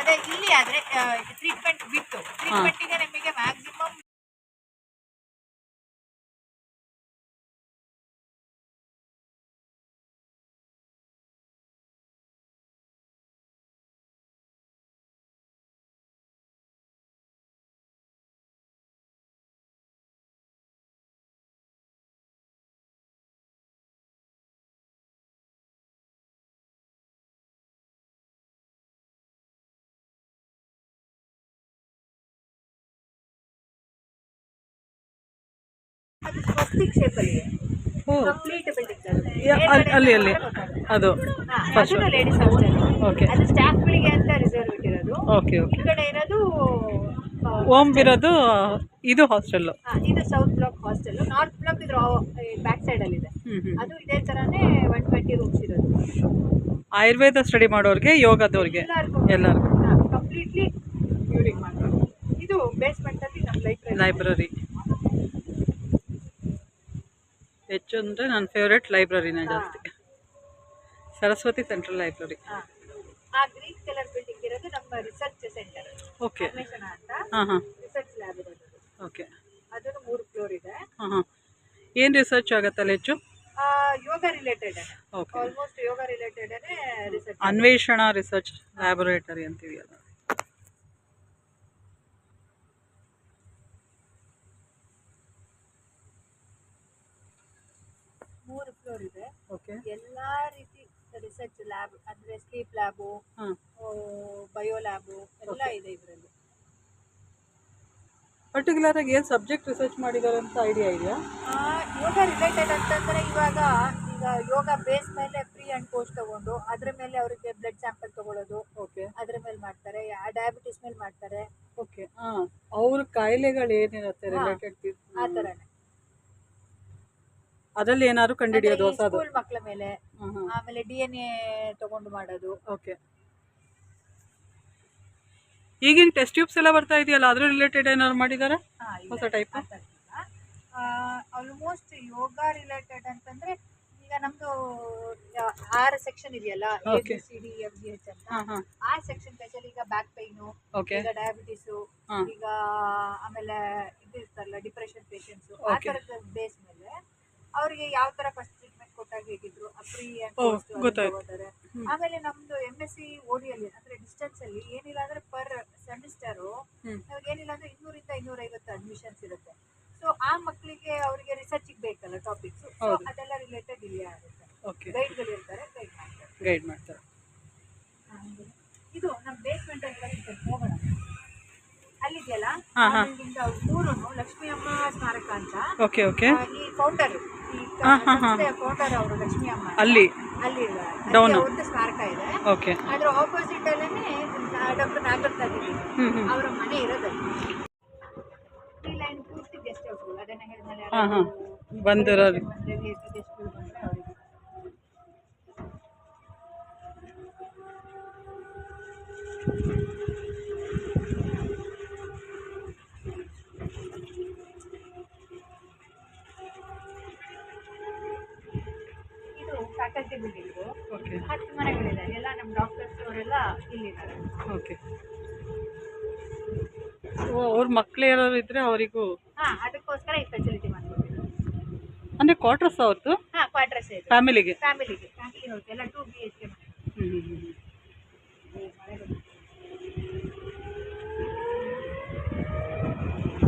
B: ಅದೇ ಇಲ್ಲಿ ಆದ್ರೆ ಟ್ರೀಟ್ಮೆಂಟ್ ಬಿಟ್ಟು ಟ್ರೀಟ್ಮೆಂಟಿಗೆ ನಿಮಗೆ ಮ್ಯಾಕ್ಸಿಮಮ್ ಅದು ಸ್ವಸ್ತಿಕ್ ಶೇಪ್ ಅಲ್ಲಿ ಕಂಪ್ಲೀಟ್ ಬಿಲ್ಡಿಂಗ್
A: ಅಲ್ಲಿ ಅಲ್ಲಿ ಅದು
B: ಫಸ್ಟ್ ಲೇಡೀಸ್ ಹಾಸ್ಟೆಲ್.
A: ಓಕೆ.
B: ಅದು ಸ್ಟಾಫ್ಗಳಿಗೆ ಅಂತ ರಿಸರ್ವ್ ಇಟ್ಟಿರೋದು.
A: ಓಕೆ. ಓಕೆ.
B: ಈ ಕಡೆ ಇರೋದು
A: ಓಮ್ ಇರೋದು ಇದು ಹಾಸ್ಟೆಲ್.
B: ಇದು south block hostel. North block ಇದ್ರ ಬ್ಯಾಕ್ ಸೈಡ್ ಅಲ್ಲಿ ಇದೆ. ಅದು ಇದೇ ತರಾನೇ 120 ರೂಮ್ಸ್ ಇರೋದು.
A: ಆಯುರ್ವೇದ ಸ್ಟಡಿ ಮಾಡೋರಿಗೆ, ಯೋಗದವ್ರಿಗೆ ಎಲ್ಲರಿಗೂ
B: ಕಂಪ್ಲೀಟ್ಲಿ ಇವ್ರಿಗೆ ಮಾತ್ರ. ಇದು ಬೇಸ್ಮೆಂಟ್ ಅಲ್ಲಿ ನಮ್ಮ
A: ಲೈಬ್ರರಿ. ಹೆಚ್ಚು ಅಂದರೆ ನನ್ನ ಫೇವ್ರೆಟ್ ಲೈಬ್ರರಿನೇ ಜಾಸ್ತಿ, ಸರಸ್ವತಿ ಸೆಂಟ್ರಲ್ ಲೈಬ್ರರಿ.
B: ಆ ಗ್ರೀನ್ ಕಲರ್ ಬಿಲ್ಡಿಂಗ್ ಇರೋದು ನಮ್ಮ ರಿಸರ್ಚ್ ಸೆಂಟರ್.
A: ಓಕೆ.
B: ಅಂತ ರಿಸರ್ಚ್ ಲ್ಯಾಬ್ ಇರೋದು.
A: ಓಕೆ.
B: ಅದನ್ನು 3 ಫ್ಲೋರ್ ಇದೆ.
A: ಏನು ರಿಸರ್ಚ್ ಆಗುತ್ತಲ್ಲ ಹೆಚ್ಚು?
B: ಯೋಗ ರಿಲೇಟೆಡ್.
A: ಓಕೆ.
B: ಆಲ್ಮೋಸ್ಟ್ ಯೋಗ ರಿಲೇಟೆಡ್ ರಿಸರ್ಚ್.
A: ಅನ್ವೇಷಣಾ ರಿಸರ್ಚ್ ಲ್ಯಾಬೊರೇಟರಿ ಅಂತೀವಿ ಅಲ್ಲ.
B: ಮೂರು ಫ್ಲೋರ್ ಇದೆ.
A: ಓಕೆ.
B: ಎಲ್ಲಾ ರೀತಿ ರಿಸರ್ಚ್ ಲ್ಯಾಬ್ ಅಂದ್ರೆ ಸ್ಲೀಪ್ ಲ್ಯಾಬು, ಬಯೋ ಲ್ಯಾಬು ಎಲ್ಲ ಇದೆ ಇದರಲ್ಲಿ.
A: ಪರ್ಟಿಕ್ಯುಲರ್ ಆಗಿ ಏನು ಸಬ್ಜೆಕ್ಟ್ ರಿಸರ್ಚ್ ಮಾಡಿದ್ದಾರೆ ಅಂತ ಐಡಿಯಾ ಇದೆಯಾ?
B: ಯೋಗ ರಿಲೇಟೆಡ್ ಅಂತಂದ್ರೆ ಈಗ ಯೋಗ ಬೇಸ್ ಮೇಲೆ ಪ್ರೀ ಅಂಡ್ ಪೋಸ್ಟ್ ತಗೊಂಡು ಅದ್ರ ಮೇಲೆ ಅವರಿಗೆ ಬ್ಲಡ್ ಸ್ಯಾಂಪಲ್ ತಗೊಳ್ಳೋದು. ಓಕೆ. ಅದ್ರ ಮೇಲೆ ಮಾಡ್ತಾರೆ. ಡಯಾಬಿಟಿಸ್ ಮೇಲೆ ಮಾಡ್ತಾರೆ.
A: ಓಕೆ. ಅವ್ರ ಕಾಯಿಲೆಗಳು ಏನಿರುತ್ತೆ ರಿಲೇಟೆಡ್
B: ಆ ಥರನೇ.
A: ಅದರಲ್ಲಿ ಏನಾದ್ರು ಕಂಡುಹಿಡಿಯೋದು ಹೊಸದು?
B: ಸ್ಕೂಲ್ ಮಕ್ಕಳ ಮೇಲೆ, ಆಮೇಲೆ DNA ತಗೊಂಡು ಮಾಡೋದು.
A: ಓಕೆ. ಈಗಿನ ಟೆಸ್ಟ್ ಟ್ಯೂಬ್ಸ್ ಎಲ್ಲ ಬರ್ತಾ ಇದೆಯಲ್ಲ, ಅದ್ರ ರಿಲೇಟೆಡ್ ಏನಾದ್ರು ಮಾಡಿದಾರಾ ಹೊಸ ಟೈಪ್?
B: ಆಲ್ಮೋಸ್ಟ್ ಯೋಗ ರಿಲೇಟೆಡ್ ಅಂತಂದ್ರೆ ಈಗ ನಮ್ದು 6 ಸೆಕ್ಷನ್ ಇದೆಯಲ್ಲ, ABCDFGH ಅಂತ. ಆ ಸೆಕ್ಷನ್ ಸ್ಪೆಷಲ್ ಈಗ ಬ್ಯಾಕ್ ಪೈನು, ಈಗ ಡಯಾಬಿಟಿಸು, ಈಗ ಆಮೇಲೆ ಇದು ಇರ್ತಾರಲ್ಲ ಡಿಪ್ರೆಷನ್ ಪೇಷಂಟ್ಸ್, ಆ ಥರದ ಬೇಸ್ ಮೇಲೆ ಅವ್ರಿಗೆ ಯಾವ ತರ ಫಸ್ಟ್ ಟ್ರೀಟ್ಮೆಂಟ್ ಕೊಟ್ಟಾಗ ಹೇಗಿದ್ರು, ಪ್ರೀ ಅಂಡ್ ಪೋಸ್ಟ್ ತಗೋತಾರೆ. ಆಮೇಲೆ ನಮ್ದು MSc OD ಅಲ್ಲಿ ಅಂದ್ರೆ ಡಿಸ್ಟೆನ್ಸ್ ಅಲ್ಲಿ ಏನಿಲ್ಲ ಅಂದ್ರೆ ಪರ್ ಸೆಮಿಸ್ಟರ್ ಏನಿಲ್ಲ ಅಂದ್ರೆ 200 ಇಂದ 250 ಅಡ್ಮಿಷನ್ಸ್ ಇರುತ್ತೆ. ಸೊ ಆ ಮಕ್ಕಳಿಗೆ ಅವರಿಗೆ ರಿಸರ್ಚ್ ಬೇಕಲ್ಲ ಟಾಪಿಕ್ಸ್, ಸೊ
A: ಹೌದು.
B: ಅದೆಲ್ಲ ರಿಲೇಟೆಡ್ ಇಲ್ಲೇ ಆಗುತ್ತೆ.
A: ಓಕೆ,
B: ಗೈಡ್ಗಳು ಇರ್ತಾರೆ, ಗೈಡ್ ಮಾಡ್ತಾರೆ.
A: ಗೈಡ್ ಮಾಡ್ತಾರೆ.
B: ಇದು ನಮ್ಮ ಬೇಸ್ಮೆಂಟ್ ಅಲ್ಲಿ ಬರುತ್ತೆ, ಹೋಗೋಣ. ಅಲ್ಲಿದೆಯಲ್ಲ
A: ಹಾ, ಹಾ.
B: ಮೂರು ಲಕ್ಷ್ಮೀ ಅಮ್ಮ ಸ್ಮಾರಕ ಅಂತ.
A: ಓಕೆ ಓಕೆ,
B: ಈ ಫೌಂಡರ್, ಈ
A: ಹಾ, ಹಾ, ಹಾ.
B: ಸಂಸ್ಥೆಯ ಫೌಂಡರ್ ಅವರು ಲಕ್ಷ್ಮೀ ಅಮ್ಮ ಅಂತ.
A: ಅಲ್ಲಿ
B: ಅಲ್ಲಿ
A: Down.
B: ಅವ್ರದ್ದು ಸ್ಮಾರಕ ಇದೆ.
A: ಓಕೆ.
B: ಅದ್ರ ಆಪೋಸಿಟ್ ಅಲ್ಲೇ ಡಾಕ್ಟರ್ ನಾಗರತ್ನ ಅವರ ಮನೆ ಇರೋದಲ್ಲಿ. ಈ ಲೈನ್ ಪೂರ್ತಿ ಗೆಸ್ಟ್ ಹೌಸ್, ಅದನ್ನ ಹೇಳಿದ್ಮೇಲೆ
A: ಹಾ, ಹಾ. ಬಂದಿರೋದು.
B: ಗೆಸ್ಟ್ಗಳು ಬಂದ್ರೆ ಅವರಿಗೆ ಇದು ಫ್ಯಾಕಲ್ಟಿ ಬಿಲ್ಡಿಂಗು.
A: ಓಕೆ
B: 10 ಮನೆಗಳಿದೆ, ಎಲ್ಲ ನಮ್ಮ ಡಾಕ್ಟರ್ಸ್ ಅವರೆಲ್ಲ ಇಲ್ಲಿದ್ದಾರೆ.
A: ಓಕೆ. ಅವ್ರ ಮಕ್ಳು ಯಾರು ಇದ್ರೆ ಅವರಿಗೂ
B: ಅದಕ್ಕೋಸ್ಕರ ಈ ಫೆಸಿಲಿಟಿ ಮಾಡ್ಕೊಡ್ತೀವಿ.
A: ಅಂದರೆ ಕ್ವಾರ್ಟರ್ಸ್ ಅವ್ರದ್ದು
B: ಕ್ವಾರ್ಟರ್ಸ್ ಇದೆ
A: ಫ್ಯಾಮಿಲಿಗೆ.
B: ಫ್ಯಾಮಿಲಿ ಹೌದು, ಎಲ್ಲ 2 BHK ಮನೆ.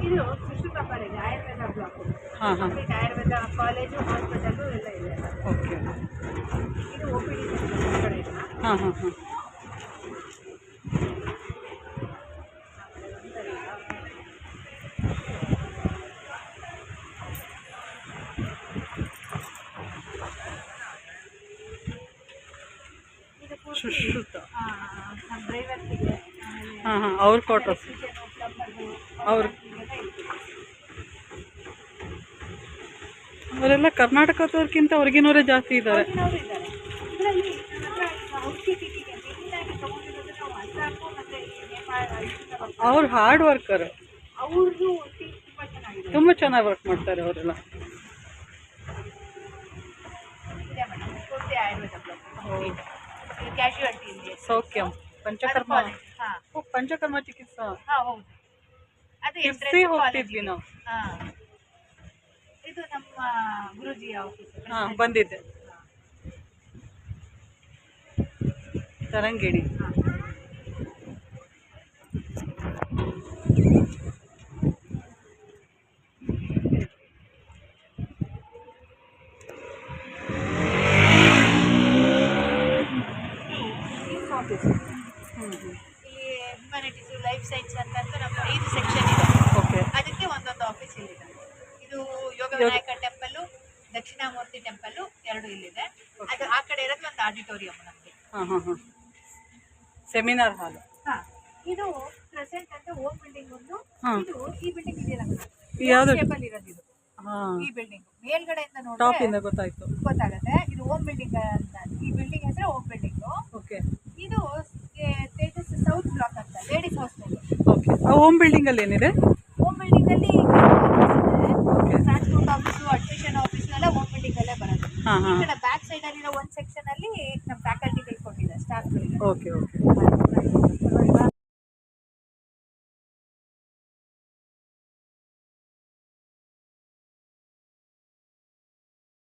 B: ಇದು ಸುಶ್ರುತ ಕಾಲೇಜ್, ಆಯುರ್ವೇದ ಬ್ಲಾಕ್.
A: ಹಾಂ ಹಾಂ,
B: ಆಯುರ್ವೇದ ಕಾಲೇಜು, ಹಾಸ್ಪಿಟಲು ಎಲ್ಲ ಇದೆ.
A: ಓಕೆ.
B: ಇದು OPD ಕಡೆ ಇದೆ.
A: ಹಾಂ ಹಾಂ ಹಾಂ.
B: ಇದು ಪೂರ್ತಿ
A: ಸುಶ್ರುತ.
B: ನಮ್ಮ ಡ್ರೈವರ್ಸಿಗೆ,
A: ಹಾಂ ಹಾಂ, ಅವ್ರ ಕ್ವಾರ್ಟರ್ಸ್. ಅವ್ರು ಅವರೆಲ್ಲ ಕರ್ನಾಟಕದವ್ರಿಗಿಂತ ಹೊರಗಿನವರೇ ಜಾಸ್ತಿ ಇದ್ದಾರೆ.
B: ಇದ್ದಾರೆ. ಇದರಲ್ಲಿ ನಮ್ಮ ಹತ್ರ ಔಷಧಿಗೆ ಮೇಯ್ನಾಗಿ ತಗೊಂಡಿರೋದು ನಾವು ಅಸ್ಸಾಮು ಮತ್ತು ನೇಪಾಳ.
A: ಅವ್ರು ಹಾರ್ಡ್ ವರ್ಕರ್,
B: ಅವ್ರದ್ದು ತುಂಬ ಚೆನ್ನಾಗಿದೆ.
A: ತುಂಬ ಚೆನ್ನಾಗಿ ವರ್ಕ್ ಮಾಡ್ತಾರೆ ಅವರೆಲ್ಲ.
B: ಇದೆ ಮೇಡಮ್, ಪೂರ್ತಿ ಆಯುರ್ವೇದ ಬ್ಲಾಕ್. ಕ್ಯಾಶುಯಾಲಿಟಿ ಇದೆ.
A: ಸೌಖ್ಯಂ ಪಂಚಕರ್ಮ.
B: ಹಾಂ
A: ಓ, ಪಂಚಕರ್ಮ ಚಿಕಿತ್ಸಾ.
B: ಹಾಂ ಹೌದು, ಅದು
A: ಟಿಪ್ಸಿ ಹೋಗ್ತಿದ್ವಿ ನಾವು.
B: ಹಾಂ, ಇದು ನಮ್ಮ ಗುರುಜಿಯ ಆಫೀಸ್.
A: ಹಾಂ, ಬಂದಿದ್ದೆ. ತರಂಗಿಣಿ.
B: ಆಫೀಸ್.
A: ಹ್ಞೂ ಹ್ಞೂ.
B: ಈ ಹ್ಯುಮ್ಯಾನಿಟೀಸು, ಲೈಫ್ ಸೈನ್ಸ್ ಅಂತಂದು ನಮ್ಮ 5 ಸೆಕ್ಷನ್ ಇದೆ.
A: ಓಕೆ.
B: ಅದಕ್ಕೆ ಒಂದೊಂದು ಆಫೀಸ್ ಇಲ್ಲಿದೆ. ಇದು ಯೋಗ ವಿನಾಯಕ ಟೆಂಪಲ್ಲು, ದಕ್ಷಿಣಾಮೂರ್ತಿ ಟೆಂಪಲ್ಲು 2 ಇಲ್ಲಿದೆ. ಅದು ಆ ಕಡೆ ಇರೋದು ಒಂದು ಆಡಿಟೋರಿಯಂ ನಮಗೆ.
A: ಹಾಂ ಹಾಂ ಹಾಂ, ಸೆಮಿನಾರ್ ಹಾಲ್.
B: ಹಾಂ, ಇದು ಪ್ರೆಸೆಂಟ್ ಅಂತ ಓಮ್ ಬಿಲ್ಡಿಂಗ್ ಒಂದು.
A: ಹಾಂ.
B: ಇದು ಈ ಬಿಲ್ಡಿಂಗ್ ಇದೆಯಲ್ಲ
A: ಯಾವುದು?
B: ಟೇಬಲ್ ಇರೋದು ಇದು.
A: ಹಾಂ,
B: ಈ ಬಿಲ್ಡಿಂಗ್ ಮೇಲ್ಗಡೆಯಿಂದ ನೋಡಿದ್ರೆ
A: ಟಾಪಿಂದ ಗೊತ್ತಾಯ್ತು.
B: ಗೊತ್ತಾಗುತ್ತೆ. ಇದು ಓಮ್ ಬಿಲ್ಡಿಂಗ್ ಅಂತ. ಈ ಬಿಲ್ಡಿಂಗ್ ಹೆಸರು ಓಮ್ ಬಿಲ್ಡಿಂಗು.
A: ಓಕೆ
B: ಇದು ತೇಜಸ್ ಸೌತ್ ಬ್ಲಾಕ್ ಅಂತ, ಲೇಡೀಸ್ ಹಾಸ್ಟೆಲ್.
A: ಓಕೆ. ಆ ಹೋಮ್ ಬಿಲ್ಡಿಂಗಲ್ಲಿ ಏನಿದೆ?
B: ಹೋಮ್ ಬಿಲ್ಡಿಂಗ್ ಅಲ್ಲಿ
A: okay.
B: Transport office, admission office ಎಲ್ಲ ಹೋಮ್ ಬಿಲ್ಡಿಂಗ್ ಅಲ್ಲೇ ಬರೋದು.
A: ಹಾಂ
B: ಈ
A: ಹಾಂ,
B: ಕಡೆ ಬ್ಯಾಕ್ ಸೈಡ್ ಅಲ್ಲಿರೋ ಒಂದು ಸೆಕ್ಷನ್ ಅಲ್ಲಿ ನಮ್ಮ ಫ್ಯಾಕಲ್ಟಿಗಳು ಕೊಟ್ಟಿದ್ದಾರೆ, ಸ್ಟಾಫ್ಗಳಿಗೆ.
A: Okay okay.